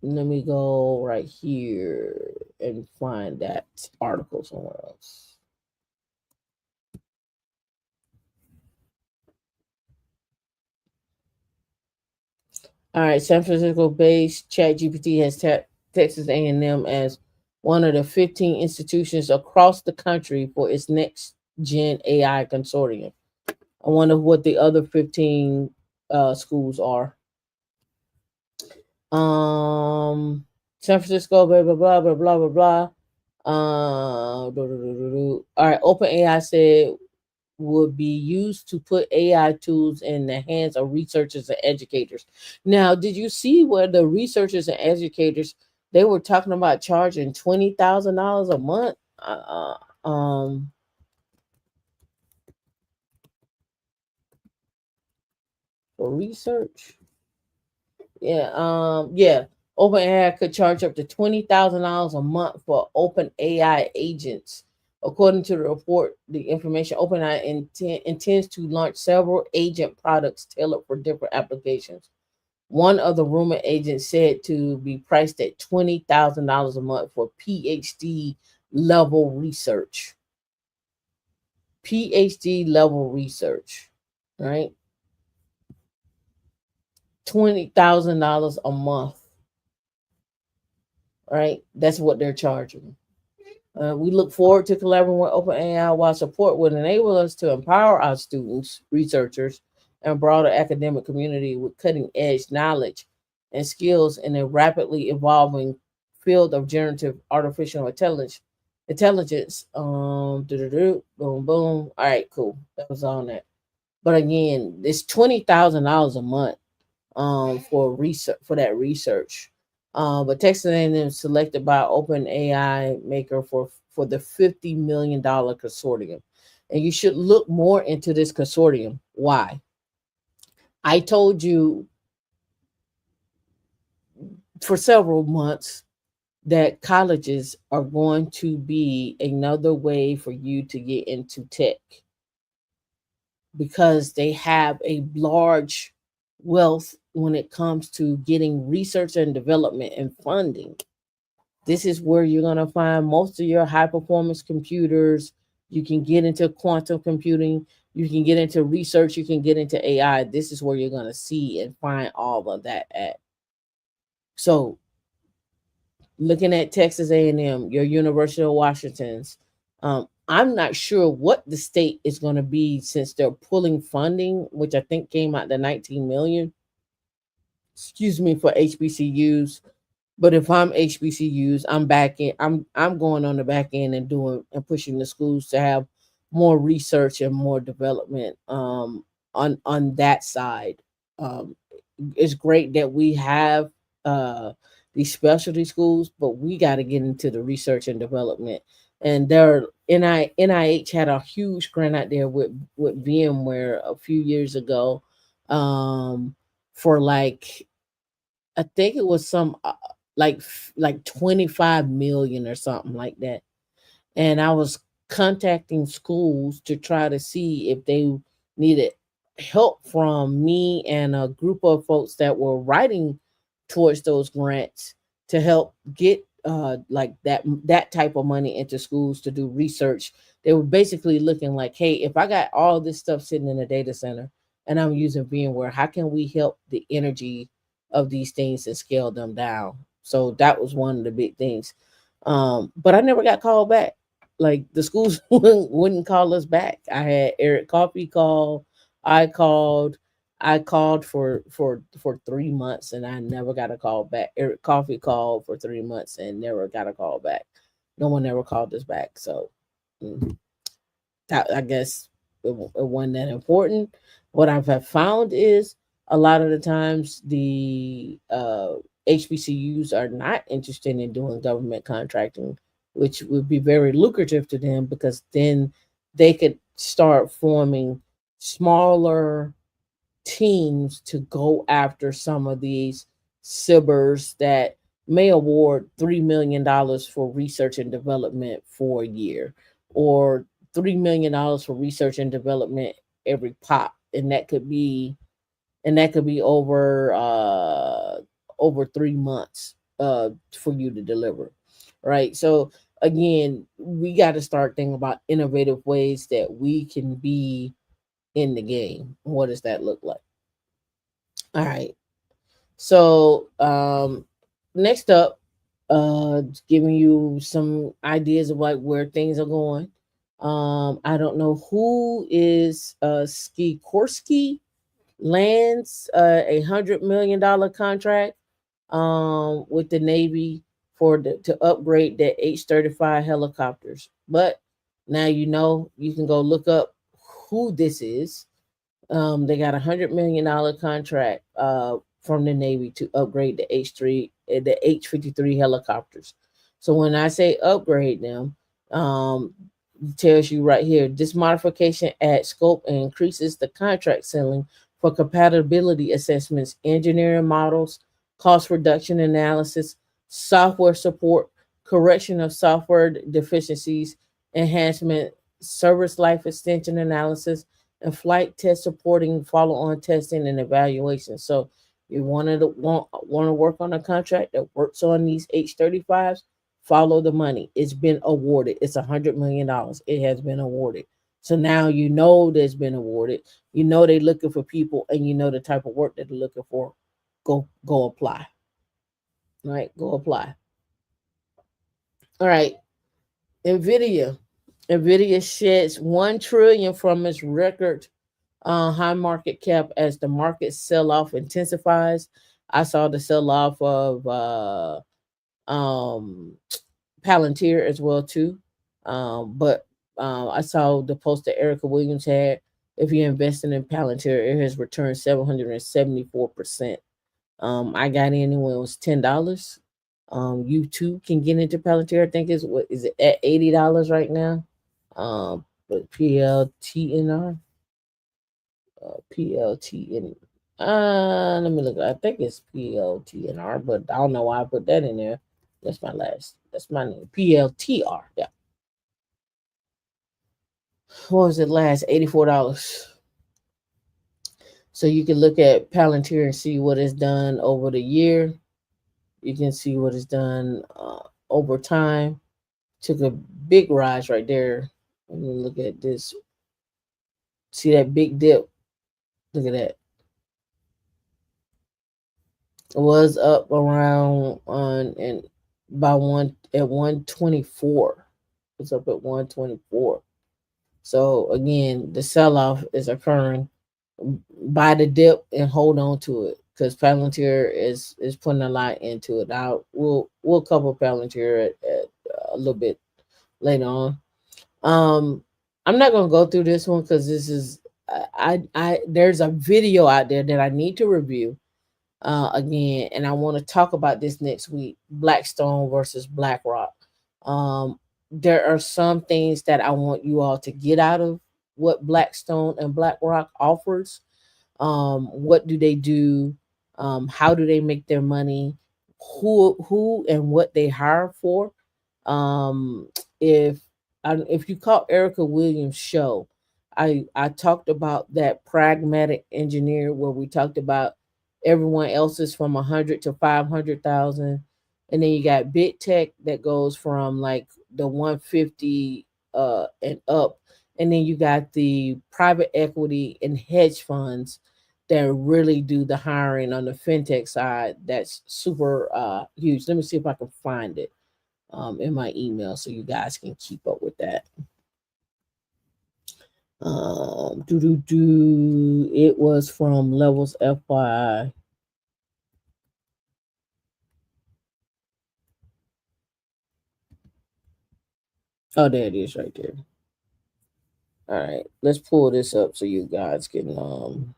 Let me go right here and find that article somewhere else. All right, San Francisco-based ChatGPT has tapped Texas A&M as one of the 15 institutions across the country for its next gen AI consortium. I wonder what the other 15 schools are. San Francisco, blah blah blah blah blah blah blah. All right, OpenAI said would be used to put AI tools in the hands of researchers and educators. Now, did you see where the researchers and educators they were talking about charging $20,000 a month for research? Yeah. OpenAI could charge up to $20,000 a month for open AI agents. According to the report, the information OpenAI intends to launch several agent products tailored for different applications. One of the rumored agents said to be priced at $20,000 a month for PhD level research. PhD level research, right? $20,000 a month, right? That's what they're charging. We look forward to collaborating with OpenAI while support would enable us to empower our students, researchers, and broader academic community with cutting edge knowledge and skills in a rapidly evolving field of generative artificial intelligence. Boom, boom. All right, cool. That was on that. But again, it's $20,000 a month for research for that research. But Texas A&M selected by OpenAI maker for the $50 million consortium, and you should look more into this consortium. Why? I told you for several months that colleges are going to be another way for you to get into tech because they have a large wealth when it comes to getting research and development and funding. This is where you're going to find most of your high performance computers. You can get into quantum computing, you can get into research, you can get into AI. This is where you're going to see and find all of that at. So, looking at Texas A&M, your University of Washington's, I'm not sure what the state is going to be since they're pulling funding, which I think came out to 19 million. Excuse me, for HBCUs. But if I'm HBCUs, I'm back in. I'm going on the back end and doing and pushing the schools to have more research and more development on that side. Um, it's great that we have these specialty schools, but we got to get into the research and development. And NIH had a huge grant out there with VMware a few years ago for like I think it was some like 25 million or something like that. And I was contacting schools to try to see if they needed help from me and a group of folks that were writing towards those grants to help get like that type of money into schools to do research. They were basically looking like, hey, if I got all this stuff sitting in a data center and I'm using VMware, how can we help the energy of these things and scale them down? So that was one of the big things. But I never got called back. Like the schools wouldn't call us back. I had Eric Coffee call. I called. I called for 3 months and I never got a call back. Eric Coffee called for 3 months and never got a call back. No one ever called us back. So mm, that, I guess it wasn't that important. What I've have found is a lot of the times the HBCUs are not interested in doing government contracting, which would be very lucrative to them because then they could start forming smaller teams to go after some of these SIBRs that may award $3 million for research and development for a year, or $3 million for research and development every pop, and that could be over 3 months for you to deliver, right? So again, we got to start thinking about innovative ways that we can be in the game. What does that look like? All right. So next up, giving you some ideas of like where things are going. I don't know who is Ski Korsky lands $100 million contract with the Navy to upgrade the H-35 helicopters. But now you can go look up who this is. They got $100 million contract from the Navy to upgrade the H-53 helicopters. So when I say upgrade them, it tells you right here, this modification adds scope and increases the contract ceiling for compatibility assessments, engineering models, cost reduction analysis, software support, correction of software deficiencies, enhancement, service life extension analysis, and flight test supporting follow-on testing and evaluation. So you want to work on a contract that works on these H-35s, follow the money. It's been awarded. It's $100 million. It has been awarded. So now you know there's been awarded. You know they're looking for people, and you know the type of work that they're looking for. Go apply. Right? Go apply. All right. Nvidia. Nvidia sheds 1 trillion from its record high market cap as the market sell off intensifies. I saw the sell off of um, Palantir as well too. But I saw the post that Erica Williams had. If you're investing in Palantir, it has returned 774%. I got in when it was $10. You too can get into Palantir. I think is it at $80 right now? But PLTNR. PLTN. Let me look. I think it's PLTNR, but I don't know why I put that in there. That's my last. That's my name. PLTR. Yeah. What was it last? $84. So you can look at Palantir and see what it's done over the year. You can see what it's done over time. Took a big rise right there. Let me look at this. See that big dip? Look at that. Was up around on and by one at 124. It's up at 124. So again, the sell off is occurring. Buy the dip and hold on to it because Palantir is putting a lot into it. Now we'll cover Palantir at a little bit later on. I'm not gonna go through this one because this is I there's a video out there that I need to review again, and I want to talk about this next week. Blackstone versus BlackRock. Um, there are some things that I want you all to get out of what Blackstone and BlackRock offers. What do they do? How do they make their money? Who and what they hire for? Um, if if you caught Erica Williams' show, I talked about that pragmatic engineer where we talked about everyone else is from 100 to 500,000. And then you got big tech that goes from like the 150 and up. And then you got the private equity and hedge funds that really do the hiring on the fintech side. That's super huge. Let me see if I can find it in my email so you guys can keep up with that. It was from Levels FYI. Oh, there it is right there. All right, let's pull this up so you guys can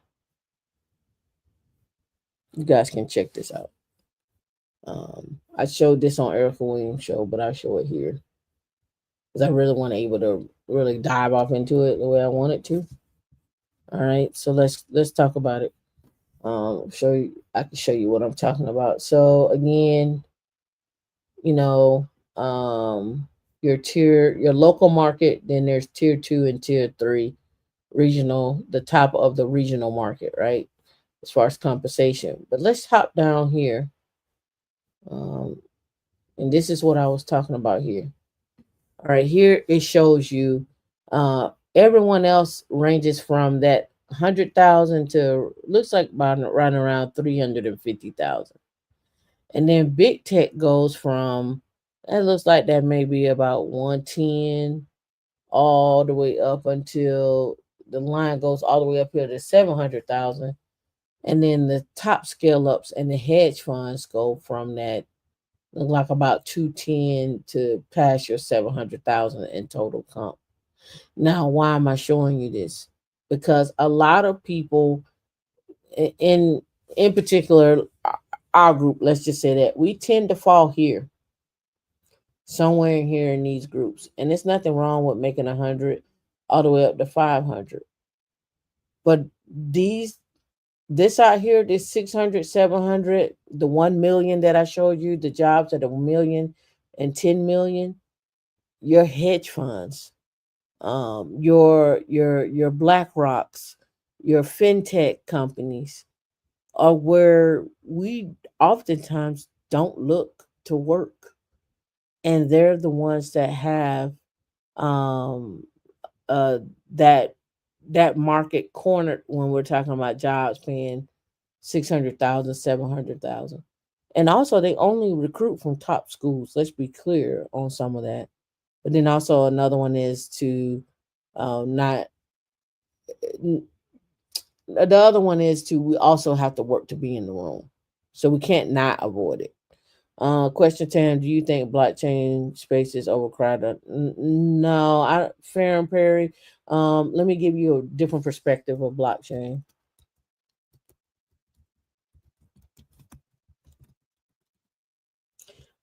check this out. I showed this on Erica Williams show, but I'll show it here because I really want to able to really dive off into it the way I want it to. All right, so let's talk about it. Show you I can show you what I'm talking about. So again, you know, your local market, then there's tier two and tier three regional, the top of the regional market, right? As far as compensation. But let's hop down here. Um, and this is what I was talking about here. All right, here it shows you everyone else ranges from that 100,000 to looks like about right around 350,000. And then big tech goes from that looks like that may be about 110 all the way up until the line goes all the way up here to 700,000. And then the top scale ups and the hedge funds go from that look like about 210 to past your 700,000 in total comp. Now, why am I showing you this? Because a lot of people in in particular our group, let's just say that we tend to fall here somewhere in here in these groups. And there's nothing wrong with making 100 all the way up to 500. But these this out here, this 600, 700, the 1 million that I showed you, the jobs at a million and 10 million, your hedge funds, your Black Rocks, your fintech companies are where we oftentimes don't look to work. And they're the ones that have um uh that that market cornered when we're talking about jobs paying 600,000, 700,000, and also they only recruit from top schools. Let's be clear on some of that. But then also another one is to not the other one is to we also have to work to be in the room, so we can't not avoid it. Question 10: do you think blockchain space is overcrowded? No, I fair and Perry. Let me give you a different perspective of blockchain.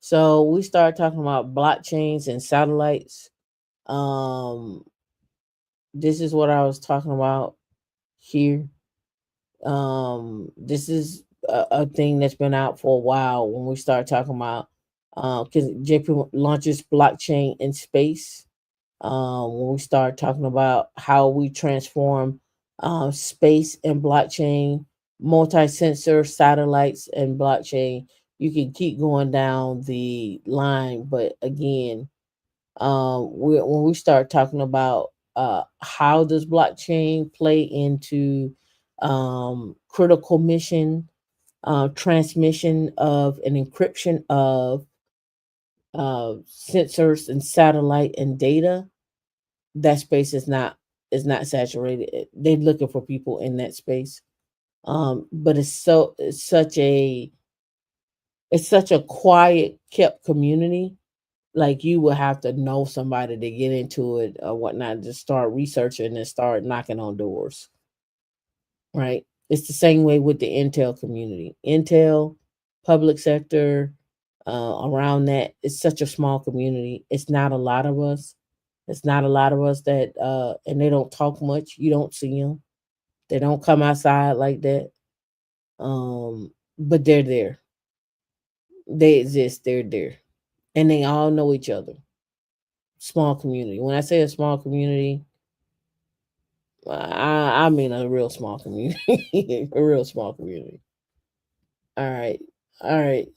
So we start talking about blockchains and satellites. Um, this is what I was talking about here. This is a thing that's been out for a while when we start talking about because JP launches blockchain in space. When we start talking about how we transform space and blockchain, multi-sensor satellites and blockchain, you can keep going down the line. But again, when we start talking about how does blockchain play into critical mission transmission of an encryption of sensors and satellite and data, that space is not saturated. They're looking for people in that space. But it's such a quiet kept community. Like you will have to know somebody to get into it or whatnot, to start researching and start knocking on doors. Right? It's the same way with the Intel community. Intel, public sector, around that, it's such a small community. It's not a lot of us. It's not a lot of us that, and they don't talk much. You don't see them. They don't come outside like that. But they're there. They exist. They're there, and they all know each other. Small community. When I say a small community, I mean a real small community. A real small community. All right. All right.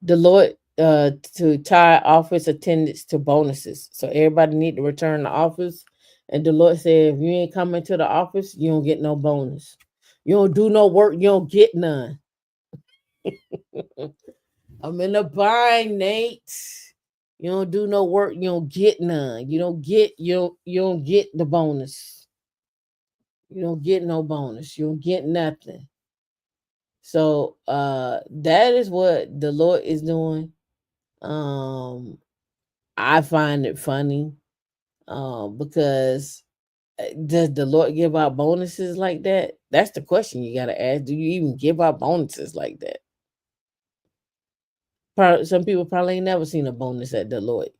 Deloitte to tie office attendance to bonuses. So everybody need to return to office. And Deloitte said, if you ain't coming to the office, you don't get no bonus. You don't do no work, you don't get none. I'm in a bind, Nate. You don't do no work, you don't get none. You don't get the bonus. You don't get no bonus. You don't get nothing. So that is what Deloitte is doing. Um I find it funny because does Deloitte give out bonuses like that? That's the question you got to ask. Do you even give out bonuses like that? Probably, some people probably ain't never seen a bonus at Deloitte.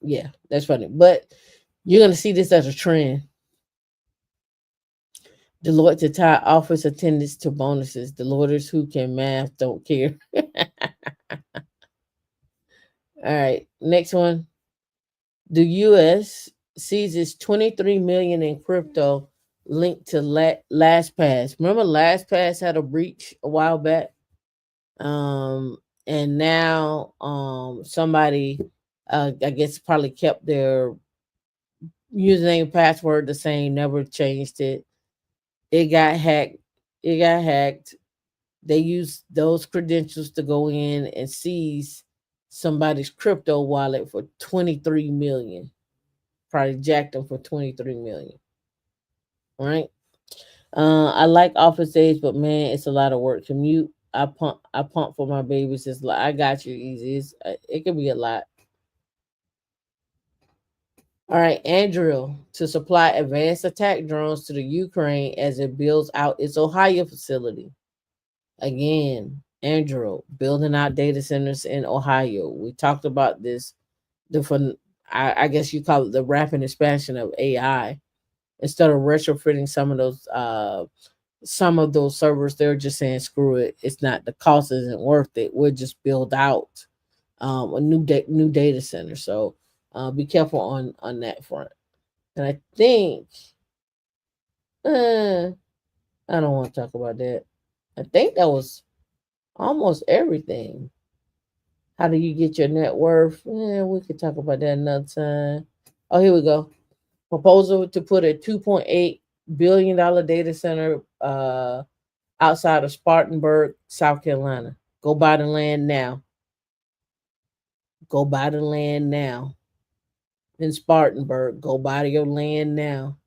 Yeah, that's funny. But you're gonna see this as a trend. Deloitte to tie office attendance to bonuses. Deloitters who can math don't care. All right, next one. The U.S. seizes 23 million in crypto linked to LastPass. Remember, LastPass had a breach a while back, um, and now somebody, I guess, probably kept their username password the same, never changed it. It got hacked. It got hacked. They used those credentials to go in and seize somebody's crypto wallet for 23 million. Probably jacked them for 23 million. Right? I like office days, but man, it's a lot of work. Commute. I pump for my babies. It's like I got you easy. It could be a lot. All right, Andrew to supply advanced attack drones to the Ukraine as it builds out its Ohio facility. Again, Andrew building out data centers in Ohio. We talked about this. I guess you call it the rapid expansion of AI. Instead of retrofitting some of those servers, they're just saying screw it. It's not, the cost isn't worth it. We'll just build out a new data center. So be careful on that front. And I think uh, I don't want to talk about that. I think that was almost everything. How do you get your net worth? We could talk about that another time. Oh, here we go. Proposal to put a $2.8 billion data center outside of Spartanburg, South Carolina. Go buy the land now. Go buy the land now. In Spartanburg, go buy your land now.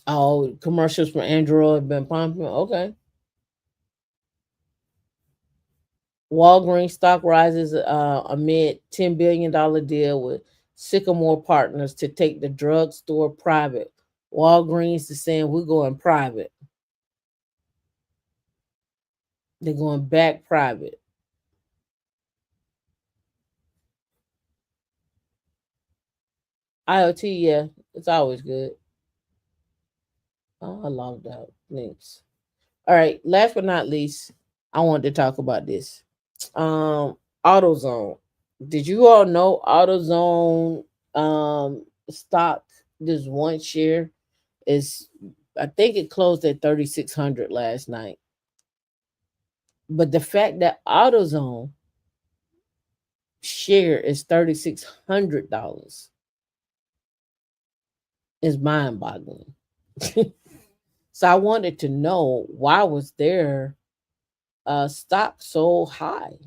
Oh, commercials for Android have been pumping. Okay. Walgreens stock rises amid $10 billion deal with Sycamore Partners to take the drugstore private. Walgreens is saying we're going private. They're going back private. IoT, yeah, it's always good. Oh, I logged out. Thanks. All right. Last but not least, I wanted to talk about this. AutoZone. Did you all know AutoZone stock, this one share is, I think it closed at 3,600 last night. But the fact that AutoZone share is $3,600 is mind boggling. So I wanted to know, why was their stock so high,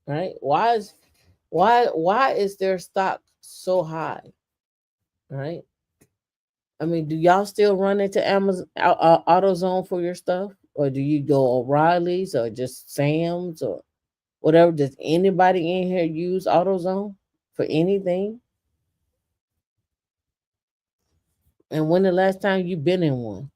right? Why is their stock so high, right? I mean, do y'all still run into Amazon AutoZone for your stuff, or do you go O'Reilly's or just Sam's or whatever? Does anybody in here use AutoZone for anything? And when the last time you been in one?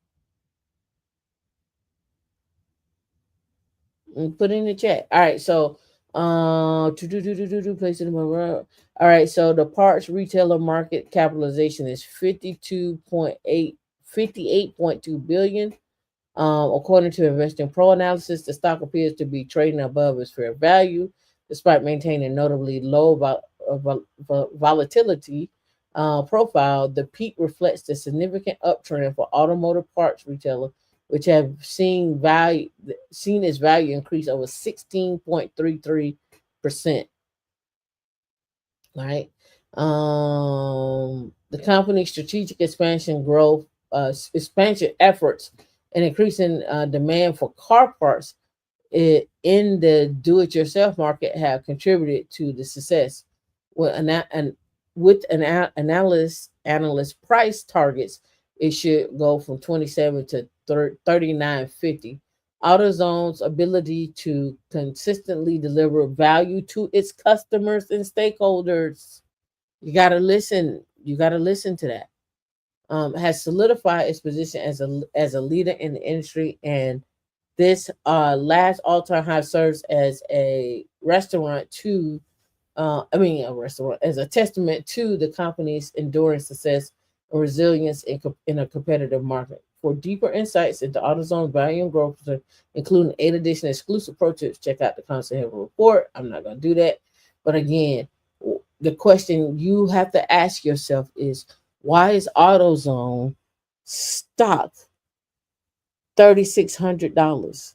Put in the chat. All right, so place it in my row. All right, so the parts retailer market capitalization is 58.2 billion. According to Investing Pro analysis, the stock appears to be trading above its fair value, despite maintaining notably low volatility profile, the peak reflects the significant uptrend for automotive parts retailer, which have seen its value increase over 16.33%. Right. The company's strategic expansion efforts and increasing demand for car parts in the do-it-yourself market have contributed to the success. With analyst price targets, it should go from 27 to 39.50. AutoZone's ability to consistently deliver value to its customers and stakeholders. You gotta listen to that. Has solidified its position as a leader in the industry, and this last all-time high serves as a restaurant to, a restaurant as a testament to the company's enduring success and resilience in a competitive market. For deeper insights into AutoZone's value and growth, including 8 additional exclusive pro tips, check out the Constant Report. I'm not going to do that. But again, the question you have to ask yourself is, why is AutoZone stock $3,600?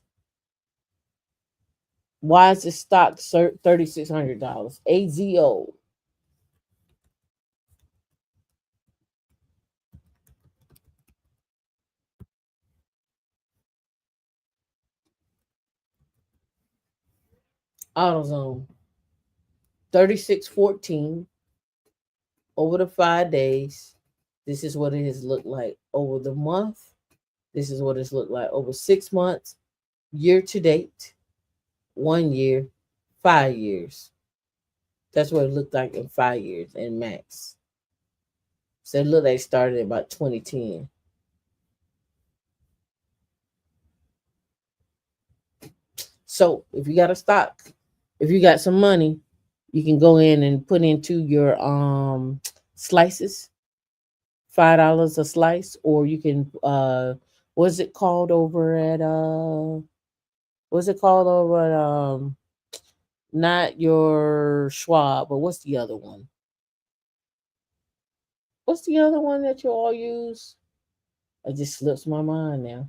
Why is the stock $3,600? AZO. AutoZone 3614 over the 5 days. This is what it has looked like over the month. This is what it's looked like over 6 months, year to date, 1 year, 5 years. That's what it looked like in 5 years and max. So it looked like it started in about 2010. So if you got a stock, if you got some money, you can go in and put into your slices, $5 a slice, or you can what's it called over at what's it called over at not your Schwab, but what's the other one? What's the other one that you all use? It just slips my mind now.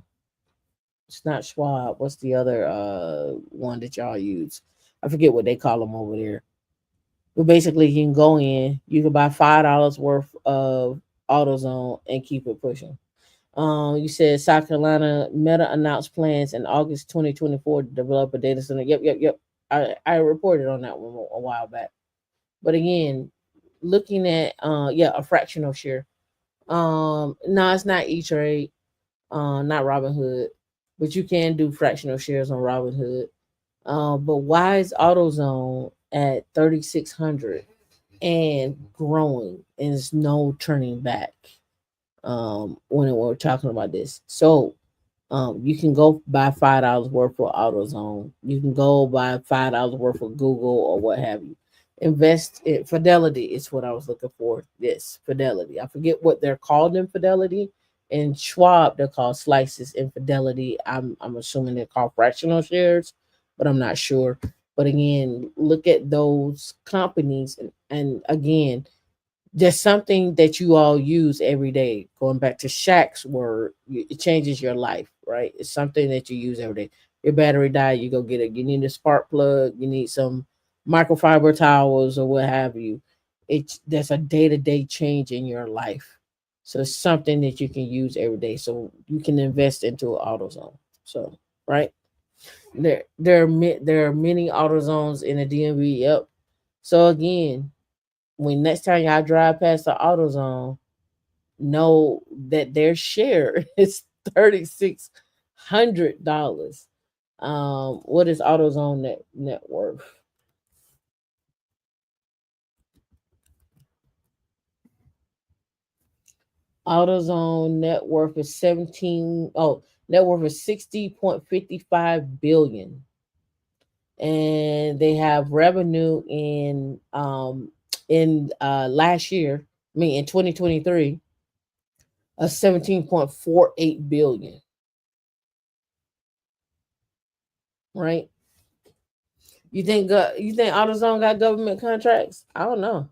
It's not Schwab. What's the other one that y'all use? I forget what they call them over there. But basically, you can go in, you can buy $5 worth of AutoZone and keep it pushing. You said South Carolina Meta announced plans in August 2024 to develop a data center. Yep. I reported on that one a while back. But again, looking at a fractional share. No, it's not E Trade, not Robinhood, but you can do fractional shares on Robinhood. But why is AutoZone at 3,600 and growing, and there's no turning back? When we're talking about this, so you can go buy $5 worth for AutoZone. You can go buy $5 worth of Google or what have you. Invest in Fidelity is what I was looking for. This Fidelity. I forget what they're called in Fidelity. In Schwab, they're called slices. In Fidelity, I'm assuming they're called fractional shares, but I'm not sure. But again, look at those companies, and again, just something that you all use every day. Going back to Shaq's word, it changes your life, right? It's something that you use every day. Your battery died, you go get it. You need a spark plug, you need some microfiber towels or what have you. It's There's a day-to-day change in your life. So it's something that you can use every day. So you can invest into an AutoZone. So right. There are many AutoZones in the DMV. Yep. So again, when next time y'all drive past the AutoZone, know that their share is $3,600. What is AutoZone net worth? AutoZone net worth is 17. Oh, net worth is 60.55 billion, and they have revenue in last year. I mean, in 2023, of 17.48 billion. Right? You think AutoZone got government contracts? I don't know.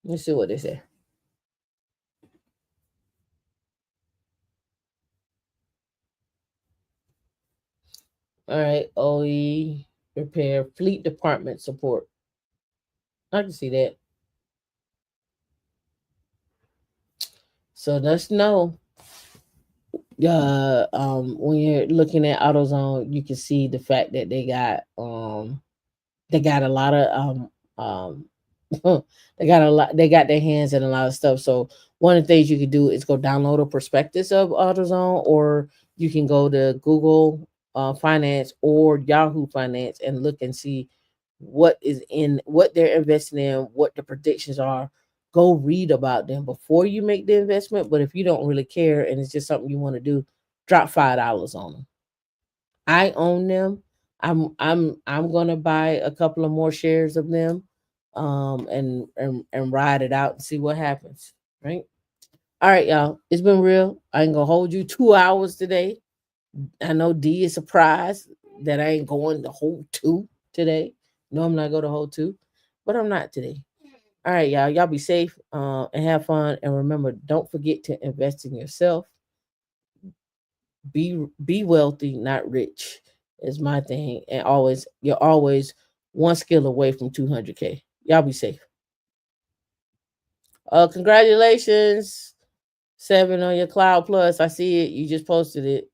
Let's see what they say. All right, OE repair fleet department support. I can see that. So let's know. When you're looking at AutoZone, you can see the fact that they got a lot of they got a lot, they got their hands in a lot of stuff. So one of the things you could do is go download a prospectus of AutoZone, or you can go to Google Finance or Yahoo Finance and look and see what they're investing in, what the predictions are. Go read about them before you make the investment. But if you don't really care and it's just something you want to do, drop $5 on them. I own them. I'm gonna buy a couple of more shares of them, and ride it out and see what happens. Right. All right, y'all. It's been real. I ain't gonna hold you 2 hours today. I know D is surprised that I ain't going the whole two today. No, I'm not going to whole two, but I'm not today. All right, y'all. Y'all be safe, and have fun. And remember, don't forget to invest in yourself. Be wealthy, not rich, is my thing. And you're always one skill away from 200K. Y'all be safe. Congratulations, 7 on your Cloud Plus. I see it. You just posted it.